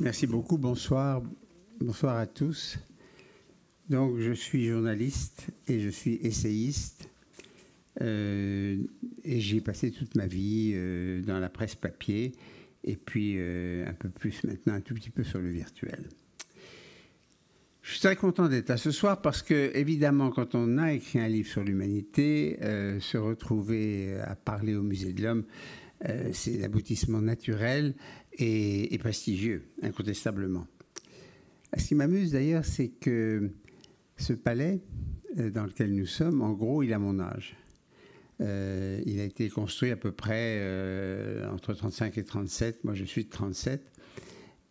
Merci beaucoup, bonsoir. Bonsoir à tous. Donc, je suis journaliste et je suis essayiste. Et j'ai passé toute ma vie dans la presse papier et puis un peu plus maintenant, un tout petit peu sur le virtuel. Je suis très content d'être là ce soir parce que, évidemment, quand on a écrit un livre sur l'humanité, se retrouver à parler au Musée de l'Homme, c'est l'aboutissement naturel et prestigieux, incontestablement. Ce qui m'amuse d'ailleurs, c'est que ce palais dans lequel nous sommes, en gros, il a mon âge. Il a été construit à peu près entre 35 et 37. Moi, je suis de 37.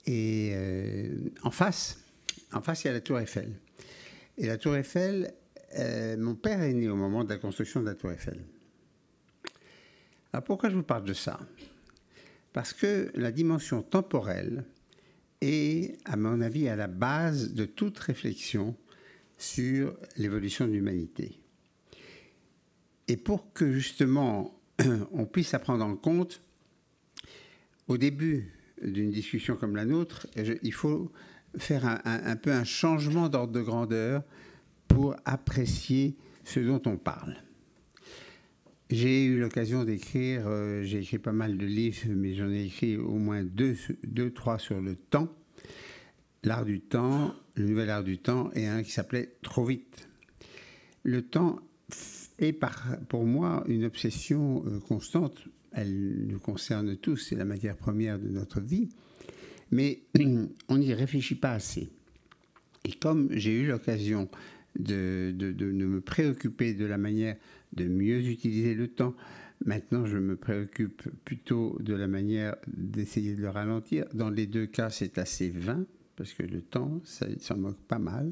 Et en face, il y a la Tour Eiffel. Et la Tour Eiffel, mon père est né au moment de la construction de la Tour Eiffel. Alors pourquoi je vous parle de ça? Parce que la dimension temporelle est, à mon avis, à la base de toute réflexion sur l'évolution de l'humanité. Et pour que justement on puisse la prendre en compte, au début d'une discussion comme la nôtre, il faut faire un peu un changement d'ordre de grandeur pour apprécier ce dont on parle. J'ai eu l'occasion d'écrire, j'ai écrit pas mal de livres, mais j'en ai écrit au moins deux, trois sur le temps, l'art du temps, le nouvel art du temps, et un qui s'appelait Trop vite. Le temps est pour moi une obsession constante. Elle nous concerne tous, c'est la matière première de notre vie, mais on n'y réfléchit pas assez. Et comme j'ai eu l'occasion de me préoccuper de la manière de mieux utiliser le temps, maintenant je me préoccupe plutôt de la manière d'essayer de le ralentir. Dans les deux cas, c'est assez vain, parce que le temps, ça s'en moque pas mal.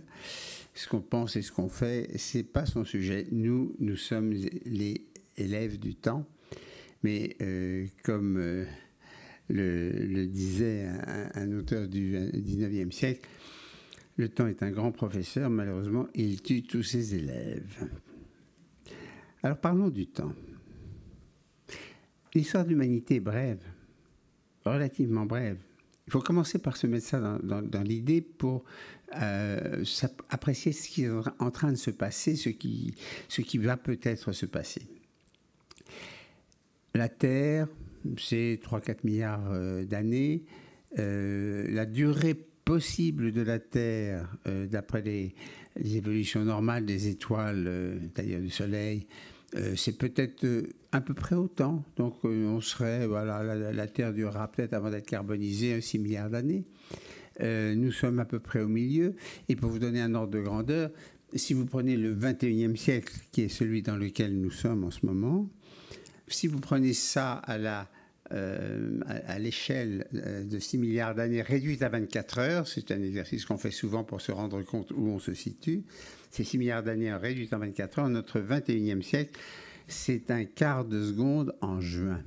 Ce qu'on pense et ce qu'on fait, c'est pas son sujet. Nous sommes les élèves du temps, mais comme le disait un auteur du 19e siècle, le temps est un grand professeur, malheureusement, il tue tous ses élèves. Alors parlons du temps. L'histoire de l'humanité est brève, relativement brève. Il faut commencer par se mettre ça dans l'idée pour apprécier ce qui est en train de se passer, ce qui va peut-être se passer. La Terre, c'est 3-4 milliards d'années. La durée possible de la Terre, d'après les évolutions normales des étoiles, c'est-à-dire du Soleil, c'est peut-être à peu près autant. Donc on serait, voilà, la Terre durera peut-être avant d'être carbonisée 6 milliards d'années. Nous sommes à peu près au milieu. Et pour vous donner un ordre de grandeur, si vous prenez le 21e siècle, qui est celui dans lequel nous sommes en ce moment, si vous prenez ça à l'échelle de 6 milliards d'années réduite à 24 heures, c'est un exercice qu'on fait souvent pour se rendre compte où on se situe, ces 6 milliards d'années réduites à 24 heures, notre 21e siècle, c'est un quart de seconde en juin.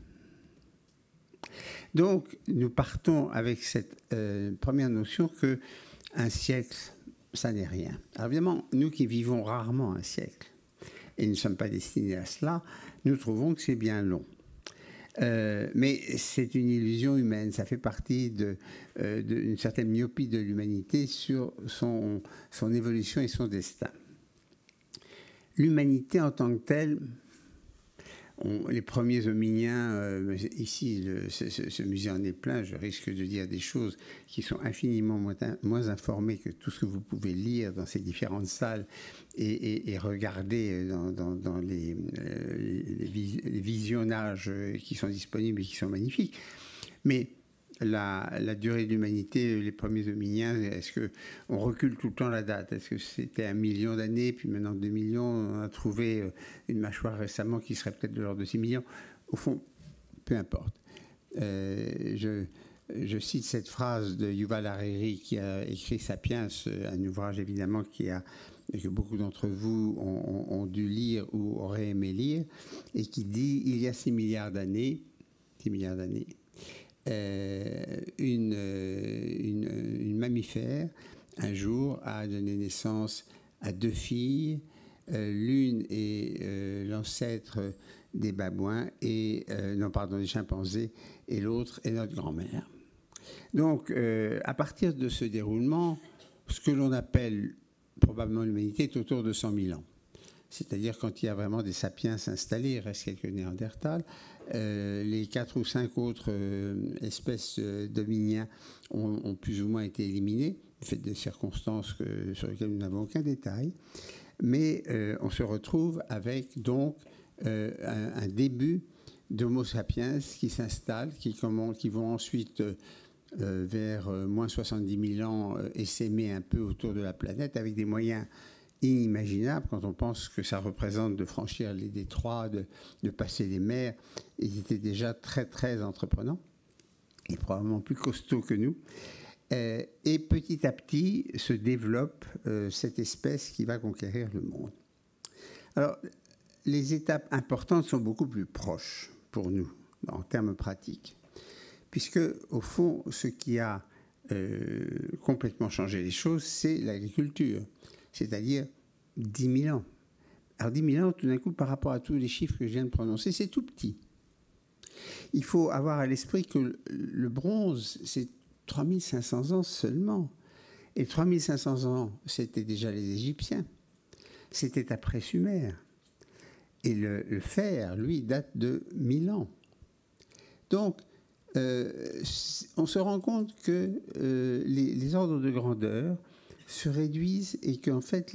Donc, nous partons avec cette première notion qu'un siècle, ça n'est rien. Alors évidemment, nous qui vivons rarement un siècle, et nous ne sommes pas destinés à cela, nous trouvons que c'est bien long. Mais c'est une illusion humaine, ça fait partie d'une certaine myopie de l'humanité sur son évolution et son destin. L'humanité en tant que telle, les premiers hominiens, ici ce musée en est plein, je risque de dire des choses qui sont infiniment moins informées que tout ce que vous pouvez lire dans ces différentes salles et regarder dans les visionnages qui sont disponibles et qui sont magnifiques. Mais la durée de l'humanité, les premiers hominiens, est-ce qu'on recule tout le temps la date? Est-ce que c'était 1 million d'années, puis maintenant 2 millions? On a trouvé une mâchoire récemment qui serait peut-être de l'ordre de 6 millions. Au fond, peu importe. Je cite cette phrase de Yuval Harari qui a écrit Sapiens, un ouvrage évidemment que beaucoup d'entre vous ont dû lire ou auraient aimé lire, et qui dit il y a 6 milliards d'années, une mammifère, un jour, a donné naissance à 2 filles. L'une est l'ancêtre des babouins, des chimpanzés, et l'autre est notre grand-mère. Donc, à partir de ce déroulement, ce que l'on appelle probablement l'humanité est autour de 100 000 ans. C'est-à-dire quand il y a vraiment des sapiens installés, il reste quelques Néandertals. Les 4 ou 5 autres espèces d'hominiens ont plus ou moins été éliminées, du fait des circonstances sur lesquelles nous n'avons aucun détail. Mais on se retrouve avec donc un début d'Homo sapiens qui s'installe, qui vont ensuite vers moins 70 000 ans essaimer un peu autour de la planète avec des moyens inimaginables quand on pense que ça représente de franchir les détroits, de passer les mers. Ils étaient déjà très très entreprenants et probablement plus costauds que nous. Et petit à petit se développe cette espèce qui va conquérir le monde. Alors, les étapes importantes sont beaucoup plus proches pour nous, en termes pratiques, puisque, au fond, ce qui a complètement changé les choses, c'est l'agriculture, c'est-à-dire 10 000 ans. Alors, 10 000 ans, tout d'un coup, par rapport à tous les chiffres que je viens de prononcer, c'est tout petit. Il faut avoir à l'esprit que le bronze, c'est 3 500 ans seulement. Et 3 500 ans, c'était déjà les Égyptiens. C'était après Sumer. Et le fer, lui, date de 1000 ans. Donc, on se rend compte que les ordres de grandeur se réduisent et qu'en fait,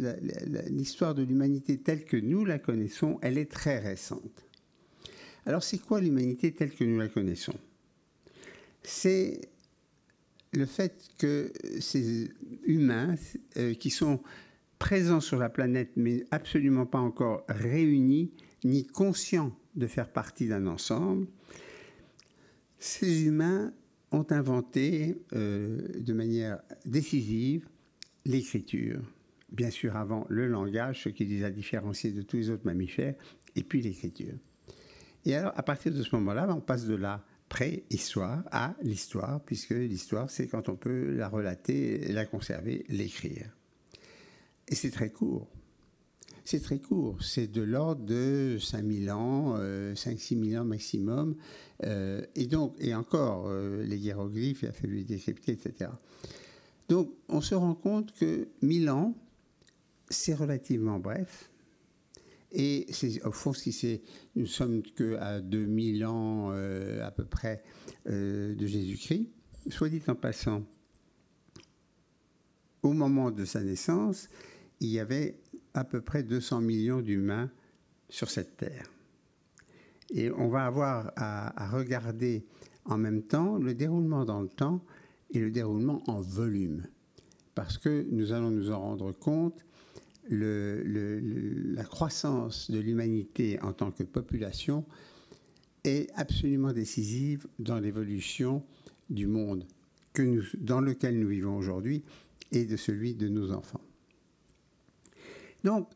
l'histoire de l'humanité telle que nous la connaissons, elle est très récente. Alors, c'est quoi l'humanité telle que nous la connaissons? C'est le fait que ces humains qui sont présents sur la planète, mais absolument pas encore réunis, ni conscients de faire partie d'un ensemble, ces humains ont inventé de manière décisive l'écriture. Bien sûr, avant le langage, ce qui les a différenciés de tous les autres mammifères, et puis l'écriture. Et alors, à partir de ce moment-là, on passe de la préhistoire à l'histoire, puisque l'histoire, c'est quand on peut la relater, la conserver, l'écrire. Et c'est très court. C'est très court. C'est de l'ordre de 5000 ans, 5-6 000 ans maximum. Et encore, les hiéroglyphes, il a fallu les décrypter, etc. Donc, on se rend compte que 1000 ans, c'est relativement bref. Et c'est, au fond, nous sommes qu'à 2000 ans à peu près de Jésus-Christ. Soit dit en passant, au moment de sa naissance, il y avait à peu près 200 millions d'humains sur cette terre. Et on va avoir à regarder en même temps le déroulement dans le temps et le déroulement en volume. Parce que nous allons nous en rendre compte, la croissance de l'humanité en tant que population est absolument décisive dans l'évolution du monde dans lequel nous vivons aujourd'hui et de celui de nos enfants. Donc,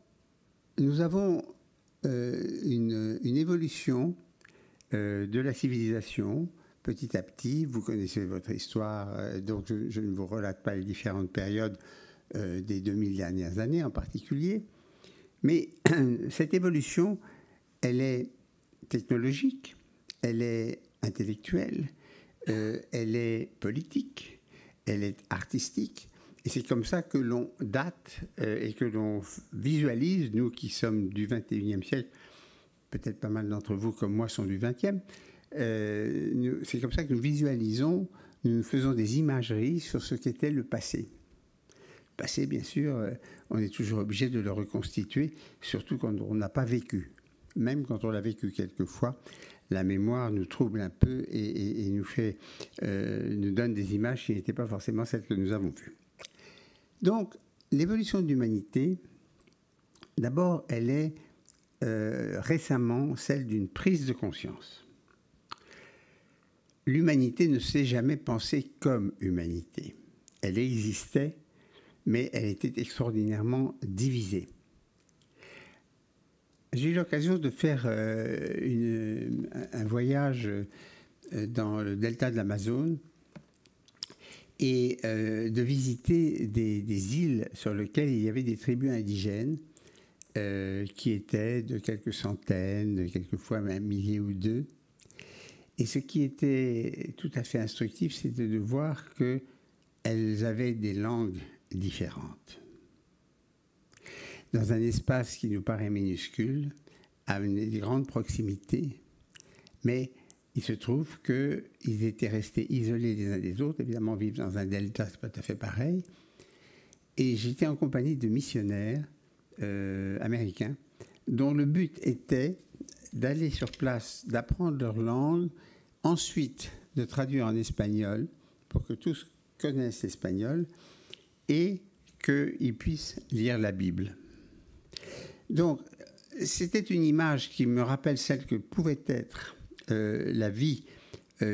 nous avons une évolution de la civilisation petit à petit. Vous connaissez votre histoire, donc je ne vous relate pas les différentes périodes des 2000 dernières années en particulier. Mais cette évolution, elle est technologique, elle est intellectuelle, elle est politique, elle est artistique. Et c'est comme ça que l'on date et que l'on visualise, nous qui sommes du 21e siècle, peut-être pas mal d'entre vous comme moi sont du 20e, c'est comme ça que nous visualisons, nous faisons des imageries sur ce qu'était le passé. Le passé, bien sûr, on est toujours obligé de le reconstituer, surtout quand on n'a pas vécu. Même quand on l'a vécu quelquefois, la mémoire nous trouble un peu et nous donne des images qui n'étaient pas forcément celles que nous avons vues. Donc, l'évolution de l'humanité, d'abord, elle est récemment celle d'une prise de conscience. L'humanité ne s'est jamais pensée comme humanité. Elle existait, mais elle était extraordinairement divisée. J'ai eu l'occasion de faire un voyage dans le delta de l'Amazone et de visiter des îles sur lesquelles il y avait des tribus indigènes qui étaient de quelques centaines, quelquefois un millier ou deux. Et ce qui était tout à fait instructif, c'était de voir qu'elles avaient des langues différentes. Dans un espace qui nous paraît minuscule, à une grande proximité, mais il se trouve qu'ils étaient restés isolés les uns des autres. Évidemment, vivre dans un delta, c'est pas tout à fait pareil. Et j'étais en compagnie de missionnaires américains dont le but était d'aller sur place, d'apprendre leur langue, ensuite de traduire en espagnol pour que tous connaissent l'espagnol et qu'ils puissent lire la Bible. Donc, c'était une image qui me rappelle celle que pouvait être la vie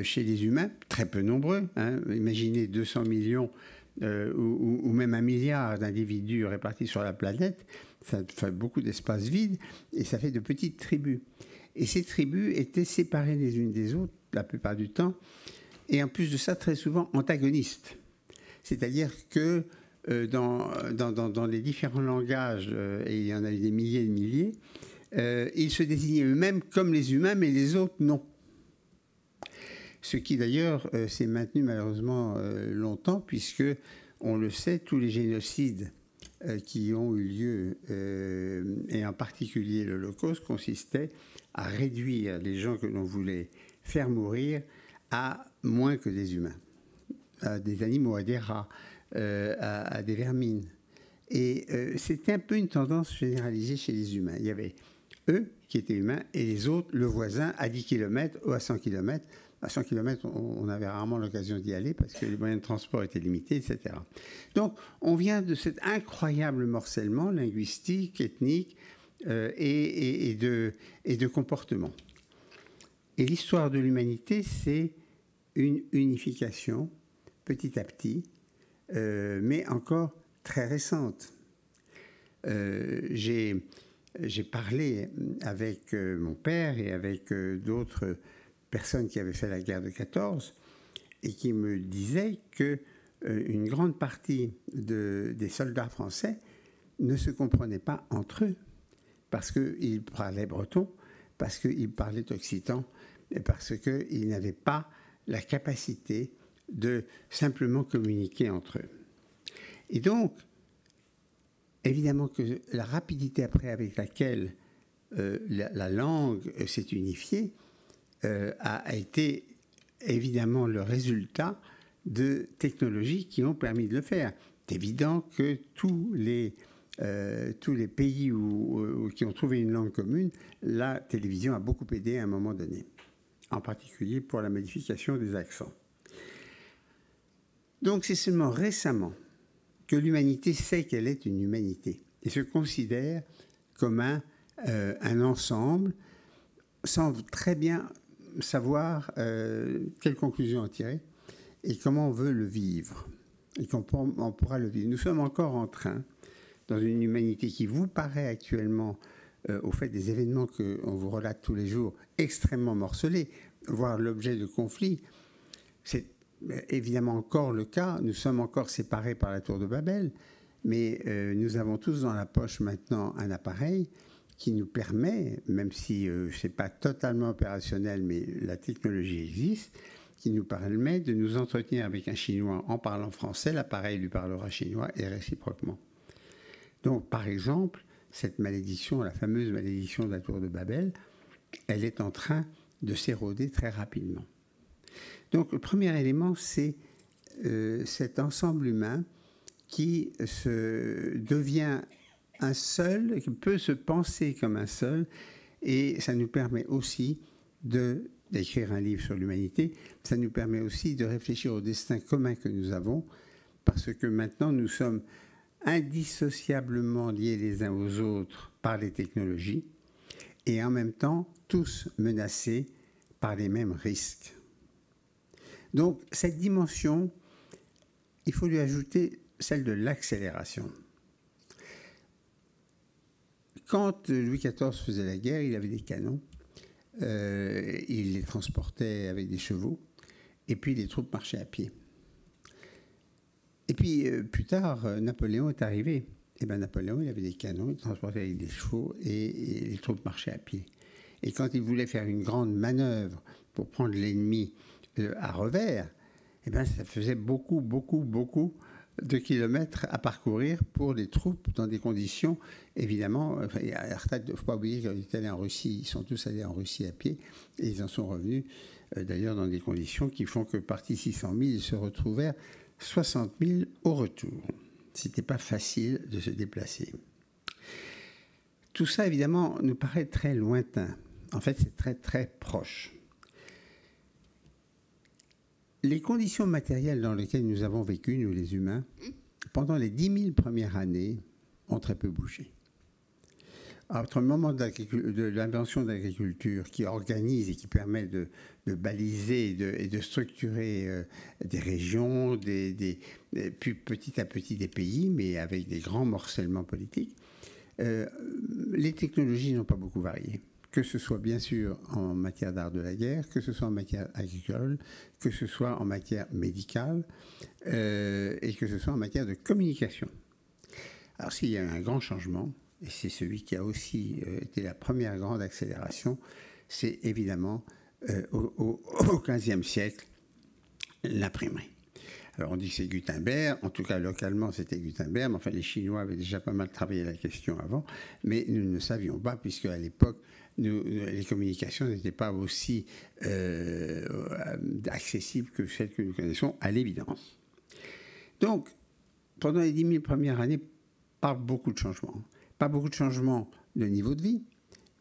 chez les humains, très peu nombreux. Hein. Imaginez 200 millions ou même 1 milliard d'individus répartis sur la planète. Ça fait beaucoup d'espace vide et ça fait de petites tribus. Et ces tribus étaient séparées les unes des autres la plupart du temps et en plus de ça, très souvent antagonistes. C'est-à-dire que dans les différents langages, et il y en a des milliers et des milliers, ils se désignaient eux-mêmes comme les humains, mais les autres non. Ce qui d'ailleurs s'est maintenu malheureusement longtemps, puisque, on le sait, tous les génocides qui ont eu lieu, et en particulier l'Holocauste, consistaient à réduire les gens que l'on voulait faire mourir à moins que des humains, à des animaux, à des rats, à des vermines. Et c'était un peu une tendance généralisée chez les humains. Il y avait eux qui étaient humains et les autres, le voisin, à 10 km ou à 100 km. À 100 km, on avait rarement l'occasion d'y aller parce que les moyens de transport étaient limités, etc. Donc, on vient de cet incroyable morcellement linguistique, ethnique et de comportement. Et l'histoire de l'humanité, c'est une unification, petit à petit, mais encore très récente. J'ai parlé avec mon père et avec d'autres personnes qui avaient fait la guerre de 14 et qui me disaient qu'une grande partie des soldats français ne se comprenaient pas entre eux parce qu'ils parlaient breton, parce qu'ils parlaient occitan et parce qu'ils n'avaient pas la capacité de simplement communiquer entre eux. Et donc, évidemment que la rapidité après avec laquelle la langue s'est unifiée a été évidemment le résultat de technologies qui ont permis de le faire. C'est évident que tous les pays qui ont trouvé une langue commune, la télévision a beaucoup aidé à un moment donné, en particulier pour la modification des accents. Donc c'est seulement récemment que l'humanité sait qu'elle est une humanité et se considère comme un ensemble sans très bien savoir quelles conclusions en tirer et comment on veut le vivre et comment on pourra le vivre. Nous sommes encore en train, dans une humanité qui vous paraît actuellement, au fait des événements qu'on vous relate tous les jours, extrêmement morcelés, voire l'objet de conflits. C'est évidemment encore le cas. Nous sommes encore séparés par la tour de Babel, mais nous avons tous dans la poche maintenant un appareil qui nous permet, même si ce n'est pas totalement opérationnel, mais la technologie existe, qui nous permet de nous entretenir avec un Chinois en parlant français, l'appareil lui parlera chinois et réciproquement. Donc, par exemple, cette malédiction, la fameuse malédiction de la tour de Babel, elle est en train de s'éroder très rapidement. Donc, le premier élément, c'est cet ensemble humain qui devient un seul, qui peut se penser comme un seul, et ça nous permet aussi d'écrire un livre sur l'humanité, ça nous permet aussi de réfléchir au destin commun que nous avons, parce que maintenant nous sommes indissociablement liés les uns aux autres par les technologies, et en même temps tous menacés par les mêmes risques. Donc cette dimension, il faut lui ajouter celle de l'accélération. Quand Louis XIV faisait la guerre, il avait des canons, il les transportait avec des chevaux, et puis les troupes marchaient à pied. Et puis plus tard, Napoléon est arrivé. Et bien Napoléon, il avait des canons, il transportait avec des chevaux, et les troupes marchaient à pied. Et quand ils voulaient faire une grande manœuvre pour prendre l'ennemi à revers, eh bien, ça faisait beaucoup de kilomètres à parcourir pour les troupes dans des conditions, évidemment, il ne faut pas oublier qu'ils étaient allés en Russie, ils sont tous allés en Russie à pied, et ils en sont revenus d'ailleurs dans des conditions qui font que partis 600 000, ils se retrouvèrent 60 000 au retour. C'était pas facile de se déplacer. Tout ça, évidemment, nous paraît très lointain. En fait, c'est très, très proche. Les conditions matérielles dans lesquelles nous avons vécu, nous les humains, pendant les 10 000 premières années, ont très peu bougé. Entre le moment de l'invention de l'agriculture qui organise et qui permet de baliser et de structurer des régions, puis petit à petit des pays, mais avec des grands morcellements politiques, les technologies n'ont pas beaucoup varié. Que ce soit bien sûr en matière d'art de la guerre, que ce soit en matière agricole, que ce soit en matière médicale et que ce soit en matière de communication. Alors s'il y a un grand changement, et c'est celui qui a aussi été la première grande accélération, c'est évidemment au XVe siècle, l'imprimerie. Alors on dit que c'est Gutenberg, en tout cas localement c'était Gutenberg, mais enfin les Chinois avaient déjà pas mal travaillé la question avant, mais nous ne savions pas puisque à l'époque les communications n'étaient pas aussi accessibles que celles que nous connaissons à l'évidence. Donc pendant les 10 000 premières années, pas beaucoup de changements. Pas beaucoup de changements de niveau de vie,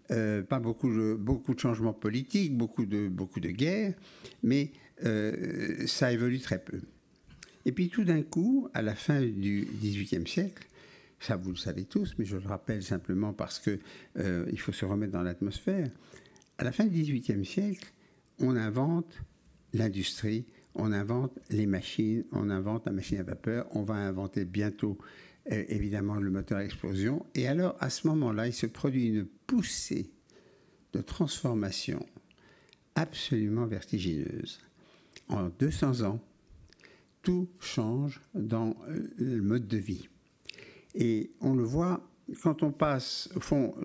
pas beaucoup de changements politiques, beaucoup de guerres, mais ça évolue très peu. Et puis tout d'un coup, à la fin du XVIIIe siècle, ça vous le savez tous, mais je le rappelle simplement parce qu'il faut se remettre dans l'atmosphère, à la fin du XVIIIe siècle, on invente l'industrie, on invente les machines, on invente la machine à vapeur, on va inventer bientôt évidemment le moteur à explosion. Et alors, à ce moment-là, il se produit une poussée de transformation absolument vertigineuse. En 200 ans, tout change dans le mode de vie. Et on le voit quand on passe, au fond,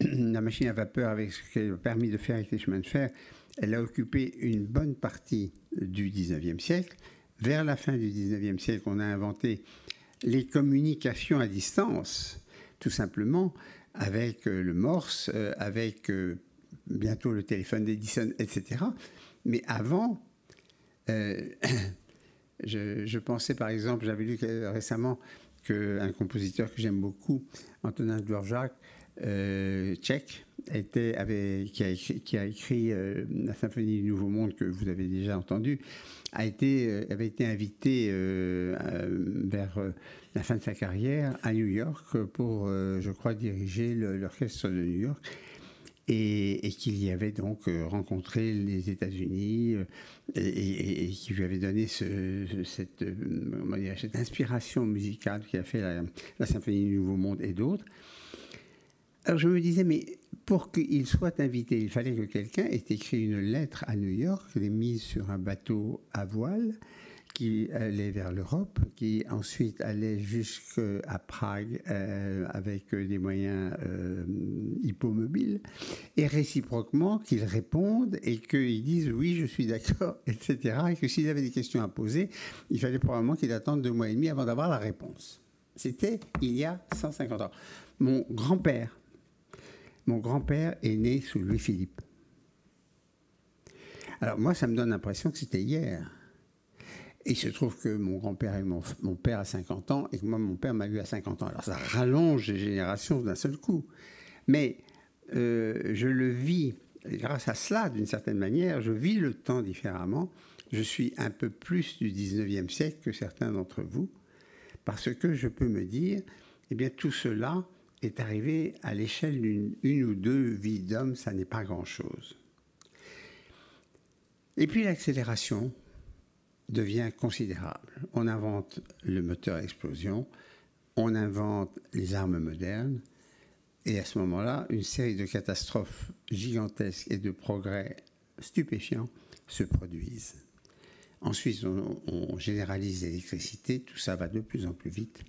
la machine à vapeur avec ce qu'elle a permis de faire avec les chemins de fer, elle a occupé une bonne partie du 19e siècle. Vers la fin du 19e siècle, on a inventé les communications à distance, tout simplement, avec le Morse, avec bientôt le téléphone d'Edison, etc. Mais avant, je pensais par exemple, j'avais lu récemment qu'un compositeur que j'aime beaucoup, Antonín Dvořák, tchèque, qui a écrit la Symphonie du Nouveau Monde que vous avez déjà entendu, avait été invité vers la fin de sa carrière à New York pour, je crois, diriger l'orchestre de New York. Et qu'il y avait donc rencontré les États-Unis et qui lui avait donné cette inspiration musicale qui a fait la Symphonie du Nouveau Monde et d'autres. Alors je me disais, mais pour qu'il soit invité, il fallait que quelqu'un ait écrit une lettre à New York, l'ait mise sur un bateau à voile qui allait vers l'Europe, qui ensuite allait jusqu'à Prague avec des moyens hippomobiles, et réciproquement qu'ils répondent et qu'ils disent oui, je suis d'accord, etc. Et que s'ils avaient des questions à poser, il fallait probablement qu'ils attendent 2 mois et demi avant d'avoir la réponse. C'était il y a 150 ans. Mon grand-père est né sous Louis-Philippe. Alors moi, ça me donne l'impression que c'était hier. Et il se trouve que mon grand-père et mon père a 50 ans et que moi, mon père m'a eu à 50 ans. Alors ça rallonge les générations d'un seul coup. Mais je le vis, grâce à cela, d'une certaine manière, je vis le temps différemment. Je suis un peu plus du 19e siècle que certains d'entre vous, parce que je peux me dire, eh bien tout cela est arrivé à l'échelle d'une ou deux vies d'hommes, ça n'est pas grand-chose. Et puis l'accélération devient considérable. On invente le moteur à explosion, on invente les armes modernes, et à ce moment-là, une série de catastrophes gigantesques et de progrès stupéfiants se produisent. Ensuite, on généralise l'électricité, tout ça va de plus en plus vite.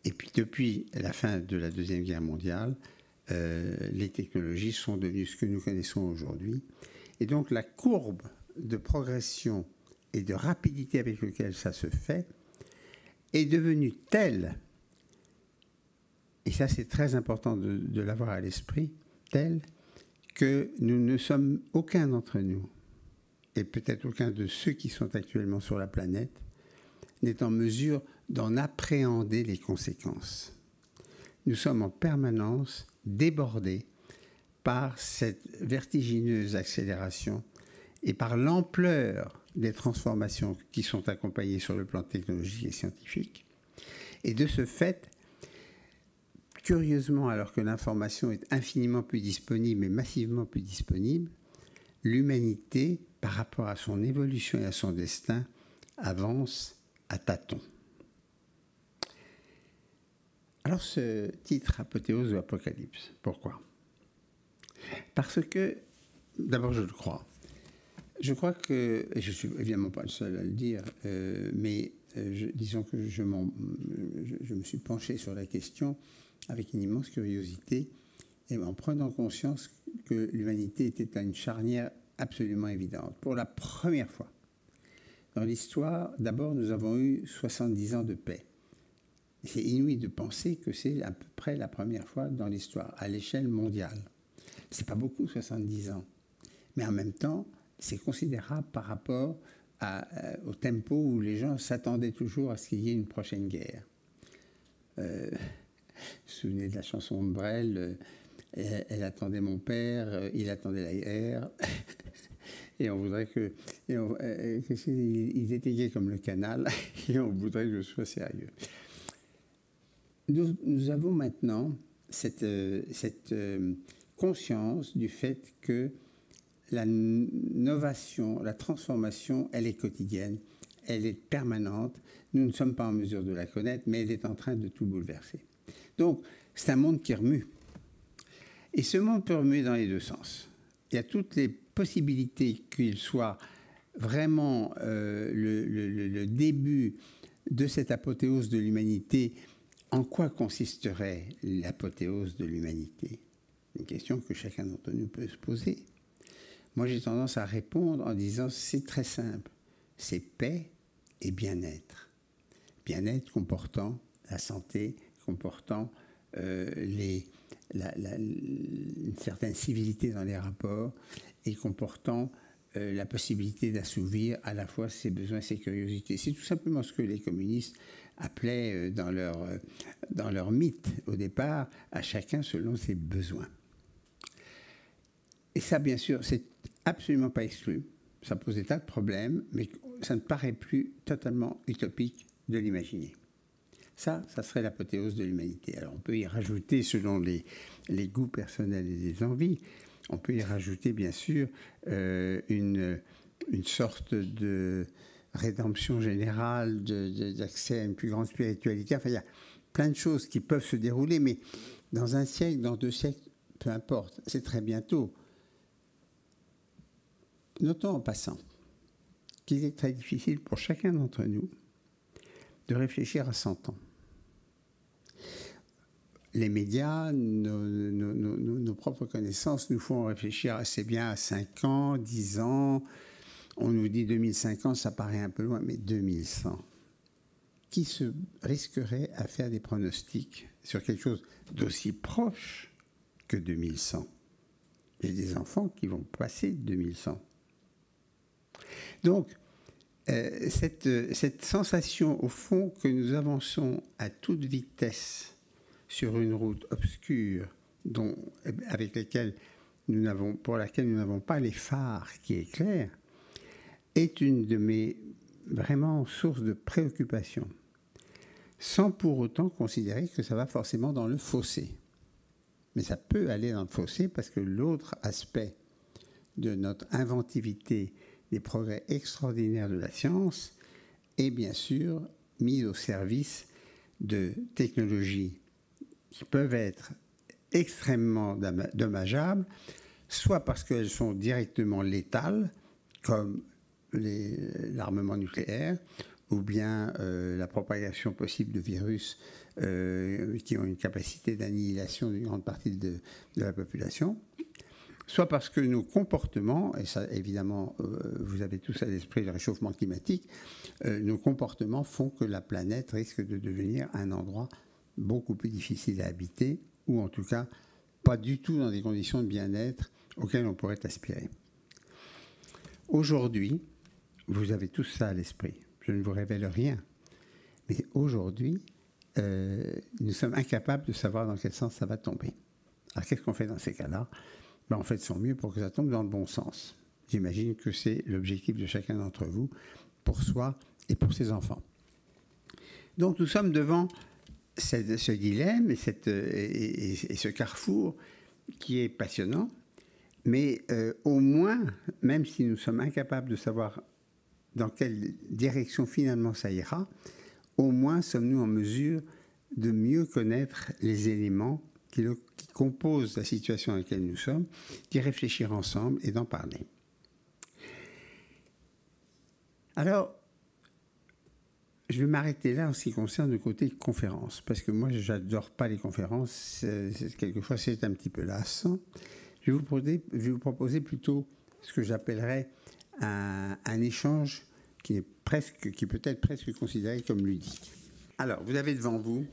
Et puis, depuis la fin de la Deuxième Guerre mondiale, les technologies sont devenues ce que nous connaissons aujourd'hui. Et donc la courbe de progression et de rapidité avec laquelle ça se fait est devenue telle, et ça c'est très important de l'avoir à l'esprit, telle que nous ne sommes, aucun d'entre nous, et peut-être aucun de ceux qui sont actuellement sur la planète, n'est en mesure d'en appréhender les conséquences. Nous sommes en permanence débordés par cette vertigineuse accélération et par l'ampleur des transformations qui sont accompagnées sur le plan technologique et scientifique. Et de ce fait, curieusement, alors que l'information est infiniment plus disponible et massivement plus disponible, l'humanité, par rapport à son évolution et à son destin, avance à tâtons. Alors ce titre, Apothéose ou Apocalypse, pourquoi ? Parce que, d'abord je le crois. Je crois que, et je ne suis évidemment pas le seul à le dire, mais disons que je me suis penché sur la question avec une immense curiosité et en prenant conscience que l'humanité était à une charnière absolument évidente. Pour la première fois dans l'histoire, d'abord nous avons eu 70 ans de paix. C'est inouï de penser que c'est à peu près la première fois dans l'histoire, à l'échelle mondiale. C'est pas beaucoup, 70 ans. Mais en même temps, c'est considérable par rapport au tempo où les gens s'attendaient toujours à ce qu'il y ait une prochaine guerre. Vous vous souvenez de la chanson de Brel, elle attendait mon père, il attendait la guerre. Et on voudrait qu'ils étaient gais comme le canal, et on voudrait que je sois sérieux. Nous avons maintenant cette conscience du fait que la novation, la transformation, elle est quotidienne, elle est permanente. Nous ne sommes pas en mesure de la connaître, mais elle est en train de tout bouleverser. Donc, c'est un monde qui remue. Et ce monde peut remuer dans les deux sens. Il y a toutes les possibilités qu'il soit vraiment le début de cette apothéose de l'humanité. En quoi consisterait l'apothéose de l'humanité ? Une question que chacun d'entre nous peut se poser. Moi, j'ai tendance à répondre en disant c'est très simple. C'est paix et bien-être. Bien-être comportant la santé, comportant une certaine civilité dans les rapports et comportant la possibilité d'assouvir à la fois ses besoins et ses curiosités. C'est tout simplement ce que les communistes appelaient dans leur mythe au départ, à chacun selon ses besoins. Et ça, bien sûr, c'est absolument pas exclu. Ça pose des tas de problèmes, mais ça ne paraît plus totalement utopique de l'imaginer. Ça serait l'apothéose de l'humanité. Alors on peut y rajouter, selon les goûts personnels et les envies, on peut y rajouter bien sûr une sorte de rédemption générale, d'accès à une plus grande spiritualité. Enfin, il y a plein de choses qui peuvent se dérouler, mais dans un siècle, dans 2 siècles, peu importe, c'est très bientôt. Notons en passant qu'il est très difficile pour chacun d'entre nous de réfléchir à 100 ans. Les médias, nos propres connaissances nous font réfléchir assez bien à 5 ans, 10 ans. On nous dit 2050, ça paraît un peu loin, mais 2100. Qui se risquerait à faire des pronostics sur quelque chose d'aussi proche que 2100 ? J'ai des enfants qui vont passer 2100. Donc, cette sensation, au fond, que nous avançons à toute vitesse sur une route obscure pour laquelle nous n'avons pas les phares qui éclairent, est une de mes vraiment sources de préoccupation, sans pour autant considérer que ça va forcément dans le fossé. Mais ça peut aller dans le fossé parce que l'autre aspect de notre inventivité, des progrès extraordinaires de la science, est bien sûr mis au service de technologies qui peuvent être extrêmement dommageables, soit parce qu'elles sont directement létales, comme l'armement nucléaire, ou bien la propagation possible de virus qui ont une capacité d'annihilation d'une grande partie de la population, soit parce que nos comportements, et ça évidemment vous avez tous à l'esprit le réchauffement climatique, nos comportements font que la planète risque de devenir un endroit beaucoup plus difficile à habiter, ou en tout cas pas du tout dans des conditions de bien-être auxquelles on pourrait aspirer. Aujourd'hui, vous avez tout ça à l'esprit. Je ne vous révèle rien. Mais aujourd'hui, nous sommes incapables de savoir dans quel sens ça va tomber. Alors qu'est-ce qu'on fait dans ces cas-là? On fait de son mieux pour que ça tombe dans le bon sens. J'imagine que c'est l'objectif de chacun d'entre vous, pour soi et pour ses enfants. Donc nous sommes devant ce dilemme et ce carrefour qui est passionnant, mais au moins, même si nous sommes incapables de savoir dans quelle direction finalement ça ira, au moins sommes-nous en mesure de mieux connaître les éléments qui composent la situation dans laquelle nous sommes, d'y réfléchir ensemble et d'en parler. Alors, je vais m'arrêter là en ce qui concerne le côté conférence, parce que moi, je n'adore pas les conférences, quelquefois c'est un petit peu lassant. Je vais vous proposer plutôt ce que j'appellerais un échange qui peut être presque considéré comme ludique. Alors, vous avez devant vous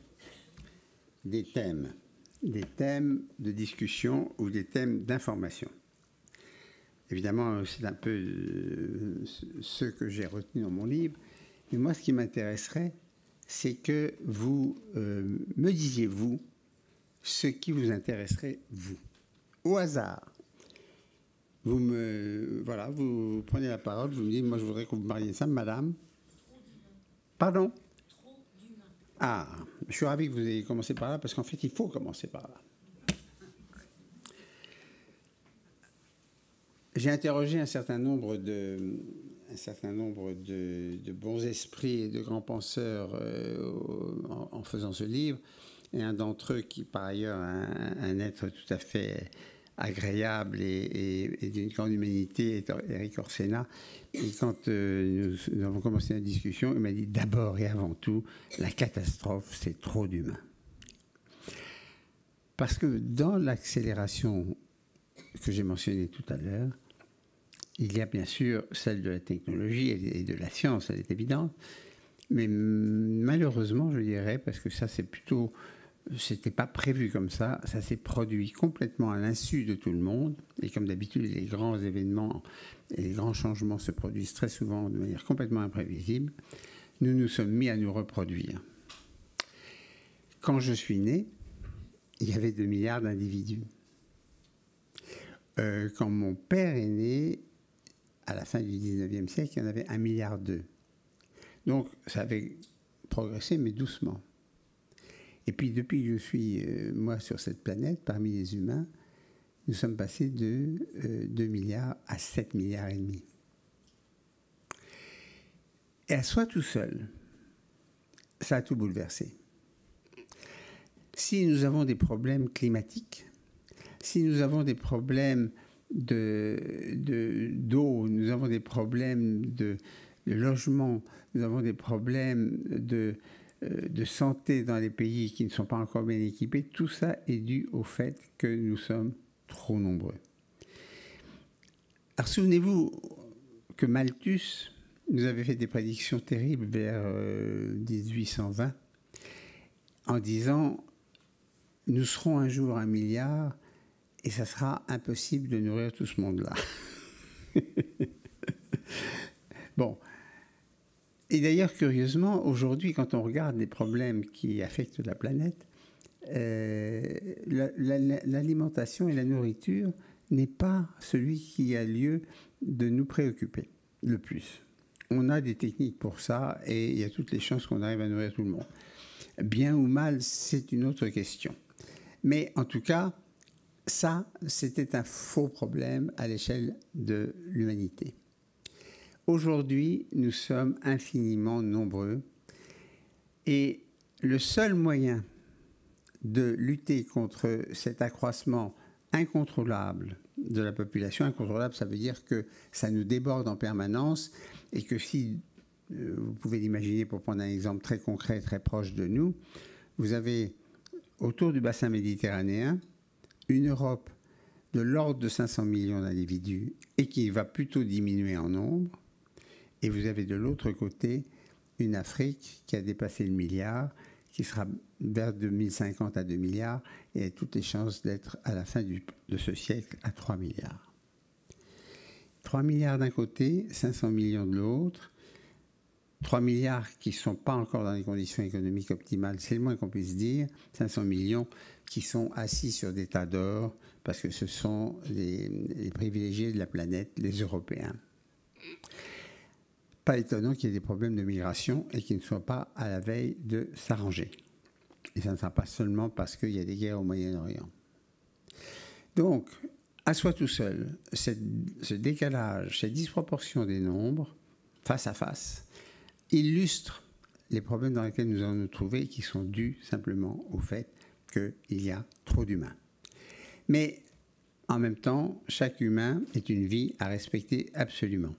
des thèmes de discussion ou des thèmes d'information. Évidemment, c'est un peu ce que j'ai retenu dans mon livre. Mais moi, ce qui m'intéresserait, c'est que vous me disiez, vous, ce qui vous intéresserait, vous. Au hasard. Vous prenez la parole, vous me dites, moi, je voudrais que vous mariez ça, madame. Pardon? Ah, je suis ravi que vous ayez commencé par là, parce qu'en fait, il faut commencer par là. J'ai interrogé un certain nombre de bons esprits et de grands penseurs en faisant ce livre, et un d'entre eux qui, par ailleurs, un être tout à fait agréable et d'une grande humanité, est Erik Orsenna. Et quand nous avons commencé la discussion, il m'a dit d'abord et avant tout, la catastrophe, c'est trop d'humains. Parce que dans l'accélération que j'ai mentionnée tout à l'heure, il y a bien sûr celle de la technologie et de la science, elle est évidente, mais malheureusement, je dirais, parce que ça c'était pas prévu comme ça s'est produit complètement à l'insu de tout le monde, et comme d'habitude, les grands événements et les grands changements se produisent très souvent de manière complètement imprévisible, nous nous sommes mis à nous reproduire. Quand je suis né, il y avait 2 milliards d'individus. Quand mon père est né, à la fin du 19e siècle, il y en avait 1,2 milliard. Donc, ça avait progressé, mais doucement. Et puis, depuis que je suis, moi, sur cette planète, parmi les humains, nous sommes passés de 2 milliards à 7 milliards et demi. Et à soi tout seul, ça a tout bouleversé. Si nous avons des problèmes climatiques, si nous avons des problèmes d'eau, nous avons des problèmes de logement, nous avons des problèmes de santé dans les pays qui ne sont pas encore bien équipés, tout ça est dû au fait que nous sommes trop nombreux. Alors souvenez-vous que Malthus nous avait fait des prédictions terribles vers 1820 en disant « Nous serons un jour 1 milliard et ça sera impossible de nourrir tout ce monde-là. » Bon. Et d'ailleurs, curieusement, aujourd'hui, quand on regarde les problèmes qui affectent la planète, l'alimentation et la nourriture n'est pas celui qui a lieu de nous préoccuper le plus. On a des techniques pour ça et il y a toutes les chances qu'on arrive à nourrir tout le monde. Bien ou mal, c'est une autre question. Mais en tout cas, ça, c'était un faux problème à l'échelle de l'humanité. Aujourd'hui, nous sommes infiniment nombreux et le seul moyen de lutter contre cet accroissement incontrôlable de la population, incontrôlable, ça veut dire que ça nous déborde en permanence et que si vous pouvez l'imaginer pour prendre un exemple très concret, très proche de nous. Vous avez autour du bassin méditerranéen une Europe de l'ordre de 500 millions d'individus et qui va plutôt diminuer en nombre. Et vous avez de l'autre côté une Afrique qui a dépassé le milliard, qui sera vers 2050 à 2 milliards et a toutes les chances d'être à la fin de ce siècle à 3 milliards. 3 milliards d'un côté, 500 millions de l'autre. 3 milliards qui ne sont pas encore dans les conditions économiques optimales, c'est le moins qu'on puisse dire. 500 millions qui sont assis sur des tas d'or parce que ce sont les privilégiés de la planète, les Européens. Pas étonnant qu'il y ait des problèmes de migration et qu'ils ne soient pas à la veille de s'arranger. Et ça ne sera pas seulement parce qu'il y a des guerres au Moyen-Orient. Donc, à soi tout seul, ce décalage, cette disproportion des nombres, face à face, illustre les problèmes dans lesquels nous allons nous trouver qui sont dus simplement au fait qu'il y a trop d'humains. Mais en même temps, chaque humain est une vie à respecter absolument.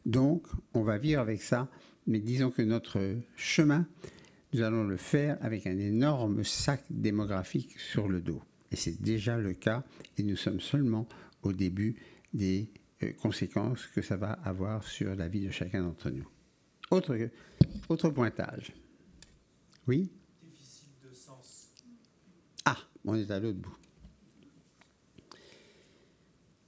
Donc, on va vivre avec ça, mais disons que notre chemin, nous allons le faire avec un énorme sac démographique sur le dos. Et c'est déjà le cas, et nous sommes seulement au début des conséquences que ça va avoir sur la vie de chacun d'entre nous. Autre pointage. Oui ? Déficit de sens. Ah, on est à l'autre bout.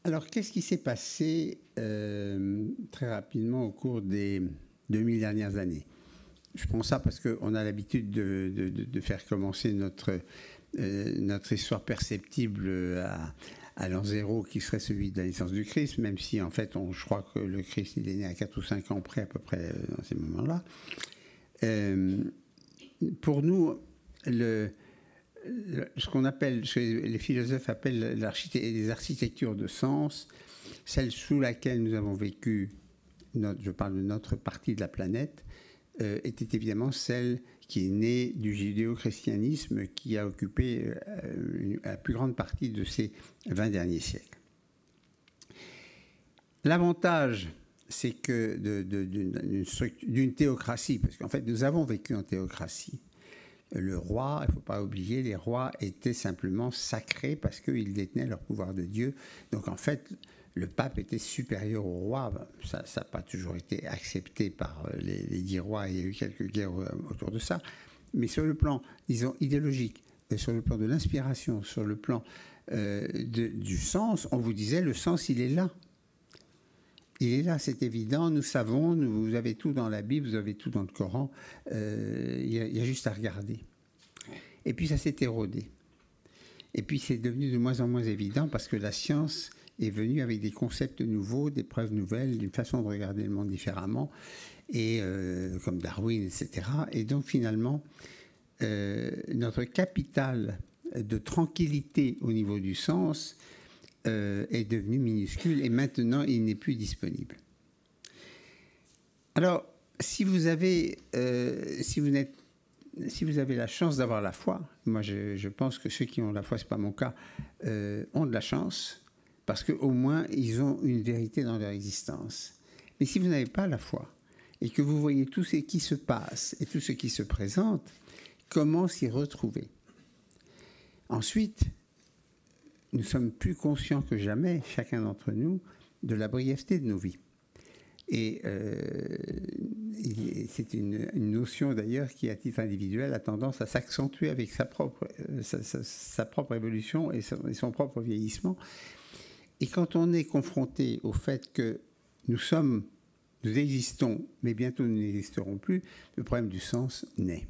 Alors, qu'est-ce qui s'est passé très rapidement au cours des 2000 dernières années ? Je prends ça parce qu'on a l'habitude de faire commencer notre histoire perceptible à l'an zéro, qui serait celui de la naissance du Christ, même si en fait, je crois que le Christ il est né à 4 ou 5 ans près, à peu près dans ces moments-là. Pour nous, ce qu'on appelle, ce que les philosophes appellent les architectures de sens, celle sous laquelle nous avons vécu, je parle de notre partie de la planète, était évidemment celle qui est née du judéo-christianisme qui a occupé la plus grande partie de ces 20 derniers siècles. L'avantage, c'est que d'une théocratie, parce qu'en fait nous avons vécu en théocratie, le roi, il ne faut pas oublier, les rois étaient simplement sacrés parce qu'ils détenaient leur pouvoir de Dieu. Donc en fait, le pape était supérieur au roi. Ça n'a pas toujours été accepté par les 10 rois. Il y a eu quelques guerres autour de ça. Mais sur le plan, disons, idéologique, sur le plan de l'inspiration, sur le plan du sens, on vous disait, le sens, il est là. Il est là, c'est évident, nous savons, vous avez tout dans la Bible, vous avez tout dans le Coran, il y a juste à regarder. Et puis ça s'est érodé. Et puis c'est devenu de moins en moins évident parce que la science est venue avec des concepts nouveaux, des preuves nouvelles, une façon de regarder le monde différemment, et comme Darwin, etc. Et donc finalement, notre capital de tranquillité au niveau du sens est devenu minuscule et maintenant il n'est plus disponible. Alors, si vous avez la chance d'avoir la foi, moi je pense que ceux qui ont la foi, ce n'est pas mon cas, ont de la chance parce qu'au moins ils ont une vérité dans leur existence. Mais si vous n'avez pas la foi et que vous voyez tout ce qui se passe et tout ce qui se présente, comment s'y retrouver ? Ensuite, nous sommes plus conscients que jamais, chacun d'entre nous, de la brièveté de nos vies. Et c'est une notion d'ailleurs qui, à titre individuel, a tendance à s'accentuer avec sa propre évolution et son propre vieillissement. Et quand on est confronté au fait que nous existons, mais bientôt nous n'existerons plus, le problème du sens naît.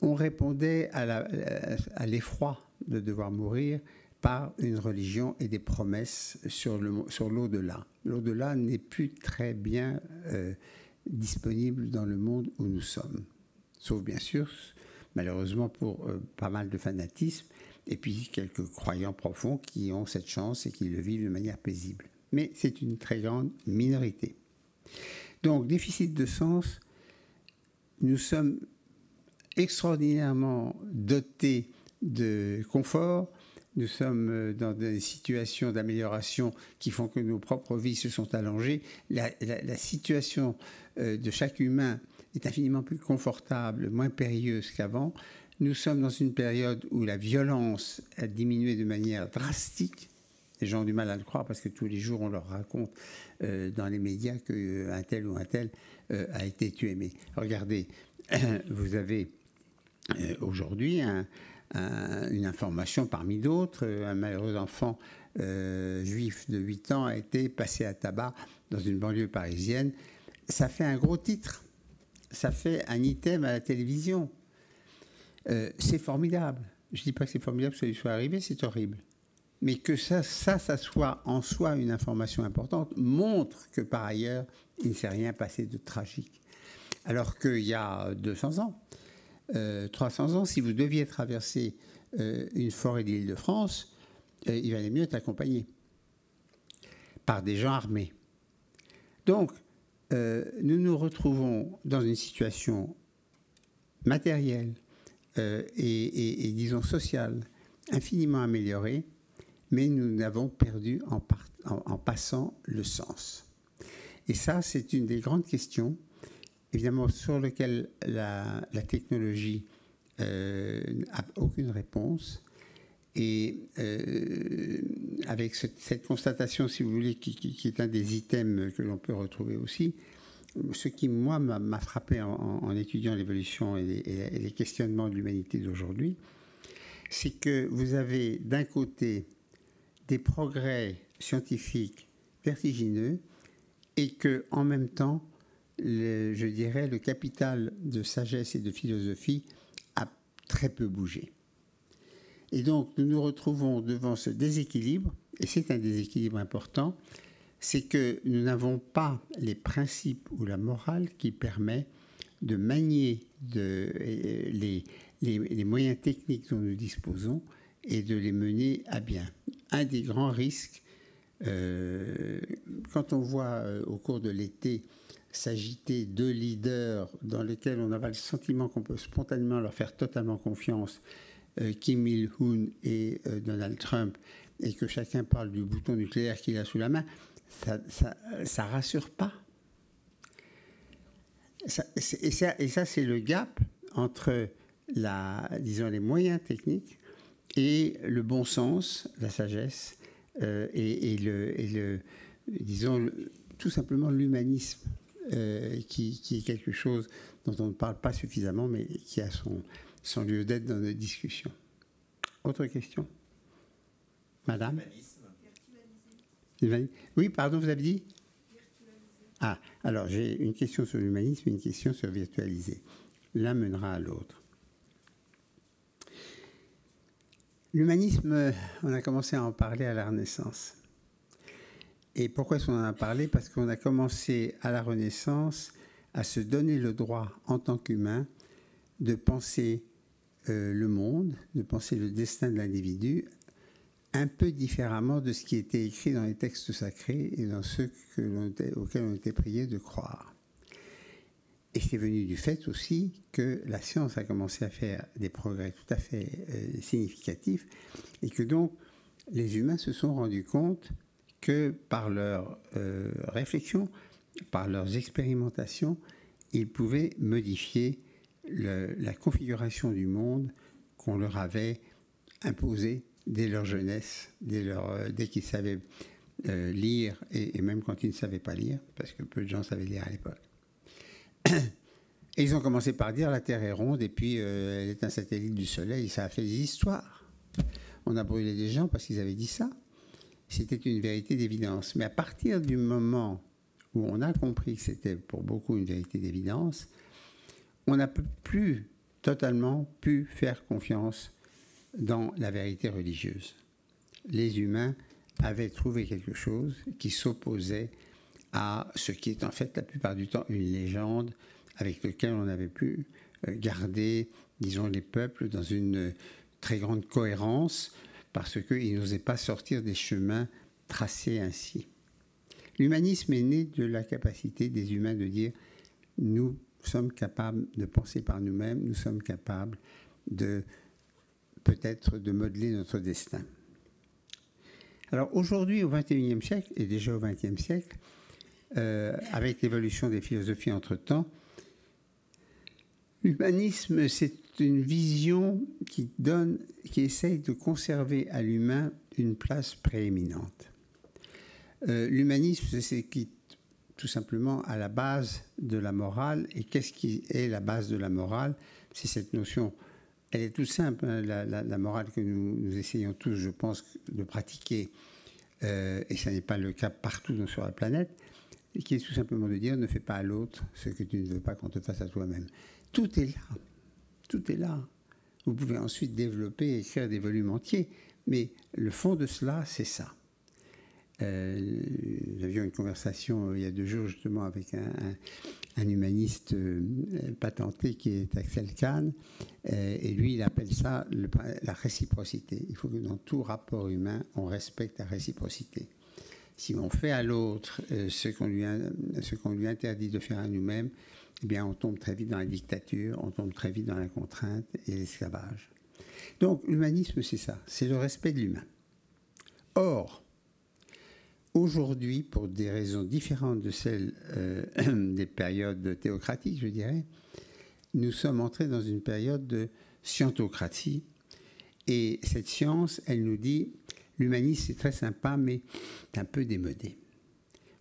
On répondait à l'effroi de devoir mourir par une religion et des promesses sur l'au-delà. L'au-delà n'est plus très bien disponible dans le monde où nous sommes. Sauf bien sûr, malheureusement pour pas mal de fanatisme, et puis quelques croyants profonds qui ont cette chance et qui le vivent de manière paisible. Mais c'est une très grande minorité. Donc, déficit de sens, nous sommes extraordinairement dotés de confort, nous sommes dans des situations d'amélioration qui font que nos propres vies se sont allongées. La situation de chaque humain est infiniment plus confortable, moins périlleuse qu'avant. Nous sommes dans une période où la violence a diminué de manière drastique. Les gens ont du mal à le croire parce que tous les jours on leur raconte dans les médias qu'un tel ou un tel a été tué. Mais regardez, vous avez aujourd'hui une information parmi d'autres. Un malheureux enfant juif de 8 ans a été passé à tabac dans une banlieue parisienne. Ça fait un gros titre. Ça fait un item à la télévision. C'est formidable. Je ne dis pas que c'est formidable que ça lui soit arrivé, c'est horrible. Mais que ça soit en soi une information importante montre que par ailleurs, il ne s'est rien passé de tragique. Alors qu'il y a 200 ans, 300 ans, si vous deviez traverser une forêt de l'Île-de-France, il valait mieux être accompagné par des gens armés. Donc, nous nous retrouvons dans une situation matérielle et disons sociale infiniment améliorée, mais nous avons perdu en passant le sens. Et ça, c'est une des grandes questions, évidemment, sur lesquelles la technologie n'a aucune réponse. Et avec cette constatation, si vous voulez, qui est un des items que l'on peut retrouver aussi, ce qui, moi, m'a frappé en étudiant l'évolution et les questionnements de l'humanité d'aujourd'hui, c'est que vous avez d'un côté des progrès scientifiques vertigineux et que, en même temps, je dirais, le capital de sagesse et de philosophie a très peu bougé. Et donc, nous nous retrouvons devant ce déséquilibre, et c'est un déséquilibre important, c'est que nous n'avons pas les principes ou la morale qui permet de manier les moyens techniques dont nous disposons et de les mener à bien. Un des grands risques, quand on voit au cours de l'été s'agiter deux leaders dans lesquels on a le sentiment qu'on peut spontanément leur faire totalement confiance, Kim Il-hoon et Donald Trump, et que chacun parle du bouton nucléaire qu'il a sous la main, ça rassure pas. Et ça, c'est le gap entre les moyens techniques et le bon sens, la sagesse, disons, tout simplement l'humanisme, qui est quelque chose dont on ne parle pas suffisamment, mais qui a son lieu d'être dans nos discussions. Autre question ? Madame ? Oui, pardon, vous avez dit ? Ah, alors j'ai une question sur l'humanisme et une question sur virtualiser. L'un mènera à l'autre. L'humanisme, on a commencé à en parler à la Renaissance. Et pourquoi est-ce qu'on en a parlé ? Parce qu'on a commencé à la Renaissance à se donner le droit en tant qu'humain de penser le monde, de penser le destin de l'individu un peu différemment de ce qui était écrit dans les textes sacrés et dans ceux auxquels on était prié de croire. Et c'est venu du fait aussi que la science a commencé à faire des progrès tout à fait significatifs et que donc les humains se sont rendus compte que par leurs réflexions, par leurs expérimentations, ils pouvaient modifier la configuration du monde qu'on leur avait imposée dès leur jeunesse, dès qu'ils savaient lire, et même quand ils ne savaient pas lire, parce que peu de gens savaient lire à l'époque. Et ils ont commencé par dire la Terre est ronde et puis elle est un satellite du Soleil. Ça a fait des histoires. On a brûlé des gens parce qu'ils avaient dit ça. C'était une vérité d'évidence. Mais à partir du moment où on a compris que c'était pour beaucoup une vérité d'évidence, on n'a plus totalement pu faire confiance dans la vérité religieuse. Les humains avaient trouvé quelque chose qui s'opposait à ce qui est en fait la plupart du temps une légende avec laquelle on avait pu garder, disons, les peuples dans une très grande cohérence parce qu'ils n'osaient pas sortir des chemins tracés ainsi. L'humanisme est né de la capacité des humains de dire nous sommes capables de penser par nous-mêmes, nous sommes capables de peut-être de modeler notre destin. Alors aujourd'hui, au XXIe siècle, et déjà au XXe siècle, avec l'évolution des philosophies entre-temps, l'humanisme, c'est une vision qui essaye de conserver à l'humain une place prééminente. L'humanisme, c'est ce qui, tout simplement, à la base de la morale. Et qu'est-ce qui est la base de la morale? C'est cette notion, elle est toute simple, hein, la morale que nous essayons tous, je pense, de pratiquer, et ça n'est pas le cas partout sur la planète, et qui est tout simplement de dire, ne fais pas à l'autre ce que tu ne veux pas qu'on te fasse à toi-même. Tout est là. Tout est là. Vous pouvez ensuite développer et écrire des volumes entiers, mais le fond de cela, c'est ça. Nous avions une conversation il y a 2 jours justement avec un humaniste patenté qui est Axel Kahn, et lui il appelle ça la réciprocité. Il faut que dans tout rapport humain, on respecte la réciprocité. Si on fait à l'autre ce qu'on lui interdit de faire à nous-mêmes, eh bien on tombe très vite dans la dictature, on tombe très vite dans la contrainte et l'esclavage. Donc l'humanisme, c'est ça, c'est le respect de l'humain. Or, aujourd'hui, pour des raisons différentes de celles des périodes théocratiques, je dirais, nous sommes entrés dans une période de scientocratie. Et cette science, elle nous dit, l'humanisme, c'est très sympa, mais c'est un peu démodé.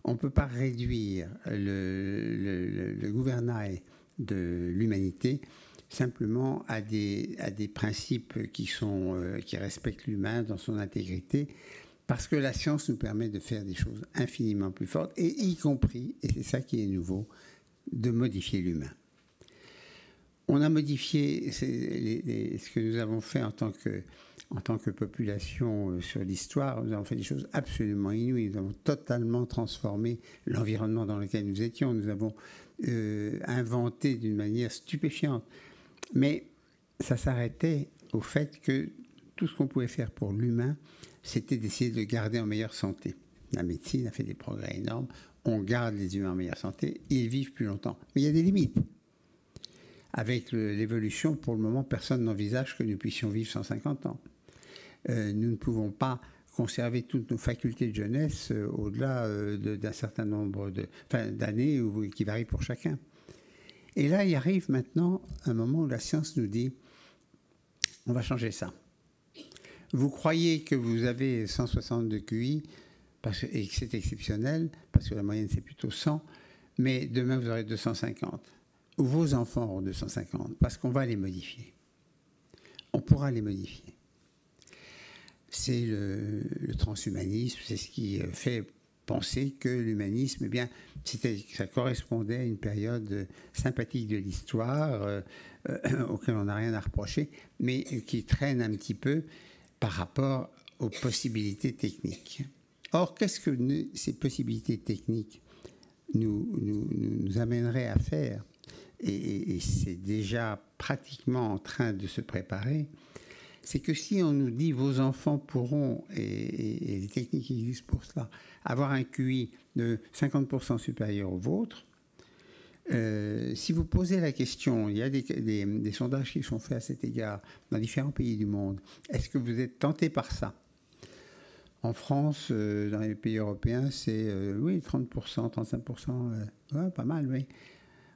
On ne peut pas réduire le gouvernail de l'humanité simplement à des principes qui respectent l'humain dans son intégrité, parce que la science nous permet de faire des choses infiniment plus fortes, et y compris, et c'est ça qui est nouveau, de modifier l'humain. On a modifié ce que nous avons fait en tant que population sur l'histoire. Nous avons fait des choses absolument inouïes. Nous avons totalement transformé l'environnement dans lequel nous étions. Nous avons inventé d'une manière stupéfiante. Mais ça s'arrêtait au fait que tout ce qu'on pouvait faire pour l'humain, c'était d'essayer de le garder en meilleure santé. La médecine a fait des progrès énormes. On garde les humains en meilleure santé. Ils vivent plus longtemps. Mais il y a des limites. Avec l'évolution, pour le moment, personne n'envisage que nous puissions vivre 150 ans. Nous ne pouvons pas conserver toutes nos facultés de jeunesse au-delà d'un certain nombre d'années qui varient pour chacun. Et là, il arrive maintenant un moment où la science nous dit on va changer ça. Vous croyez que vous avez 160 de QI et que c'est exceptionnel, parce que la moyenne c'est plutôt 100, mais demain vous aurez 250. Ou vos enfants auront 250, parce qu'on va les modifier. On pourra les modifier. C'est le transhumanisme, c'est ce qui fait penser que l'humanisme, eh bien, ça correspondait à une période sympathique de l'histoire, auquel on n'a rien à reprocher, mais qui traîne un petit peu par rapport aux possibilités techniques. Or, qu'est-ce que ces possibilités techniques nous amèneraient à faire ? Et c'est déjà pratiquement en train de se préparer, c'est que si on nous dit vos enfants pourront, et les techniques existent pour cela, avoir un QI de 50% supérieur au vôtre, si vous posez la question, il y a des sondages qui sont faits à cet égard dans différents pays du monde, est-ce que vous êtes tenté par ça ? En France, dans les pays européens, c'est oui, 30%, 35%, ouais, pas mal, oui.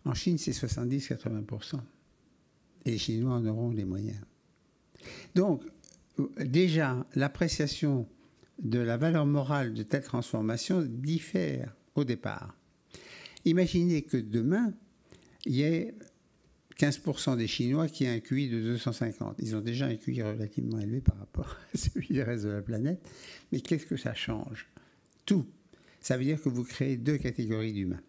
En Chine, c'est 70-80%. Et les Chinois en auront les moyens. Donc, déjà, l'appréciation de la valeur morale de telle transformation diffère au départ. Imaginez que demain, il y ait 15% des Chinois qui aient un QI de 250. Ils ont déjà un QI relativement élevé par rapport à celui du reste de la planète. Mais qu'est-ce que ça change ? Tout. Ça veut dire que vous créez 2 catégories d'humains.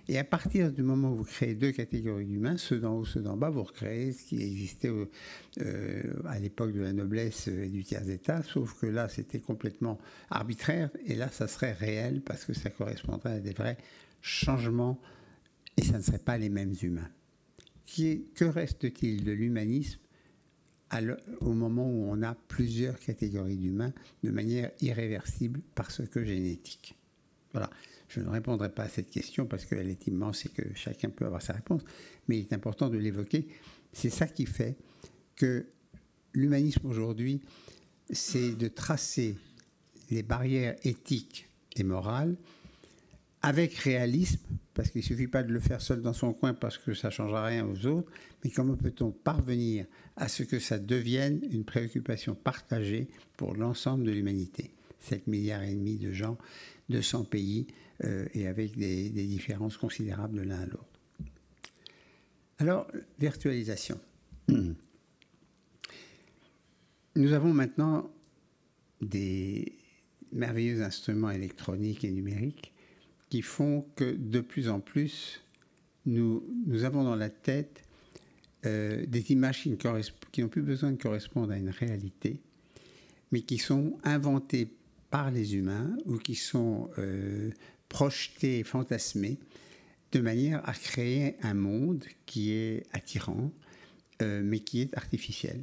Et à partir du moment où vous créez 2 catégories d'humains, ceux d'en haut, ceux d'en bas, vous recréez ce qui existait à l'époque de la noblesse et du tiers-état, sauf que là, c'était complètement arbitraire, et là, ça serait réel, parce que ça correspondrait à des vrais changements, et ça ne serait pas les mêmes humains. Que reste-t-il de l'humanisme au moment où on a plusieurs catégories d'humains de manière irréversible parce que génétique ? Voilà. Je ne répondrai pas à cette question parce qu'elle est immense et que chacun peut avoir sa réponse, mais il est important de l'évoquer. C'est ça qui fait que l'humanisme aujourd'hui, c'est de tracer les barrières éthiques et morales avec réalisme, parce qu'il ne suffit pas de le faire seul dans son coin parce que ça ne changera rien aux autres, mais comment peut-on parvenir à ce que ça devienne une préoccupation partagée pour l'ensemble de l'humanité. 7,5 milliards de gens, 200 pays, et avec des différences considérables de l'un à l'autre. Alors, virtualisation. Nous avons maintenant des merveilleux instruments électroniques et numériques qui font que de plus en plus, nous avons dans la tête des images qui n'ont plus besoin de correspondre à une réalité, mais qui sont inventées par les humains ou qui sont projetées, fantasmées, de manière à créer un monde qui est attirant, mais qui est artificiel.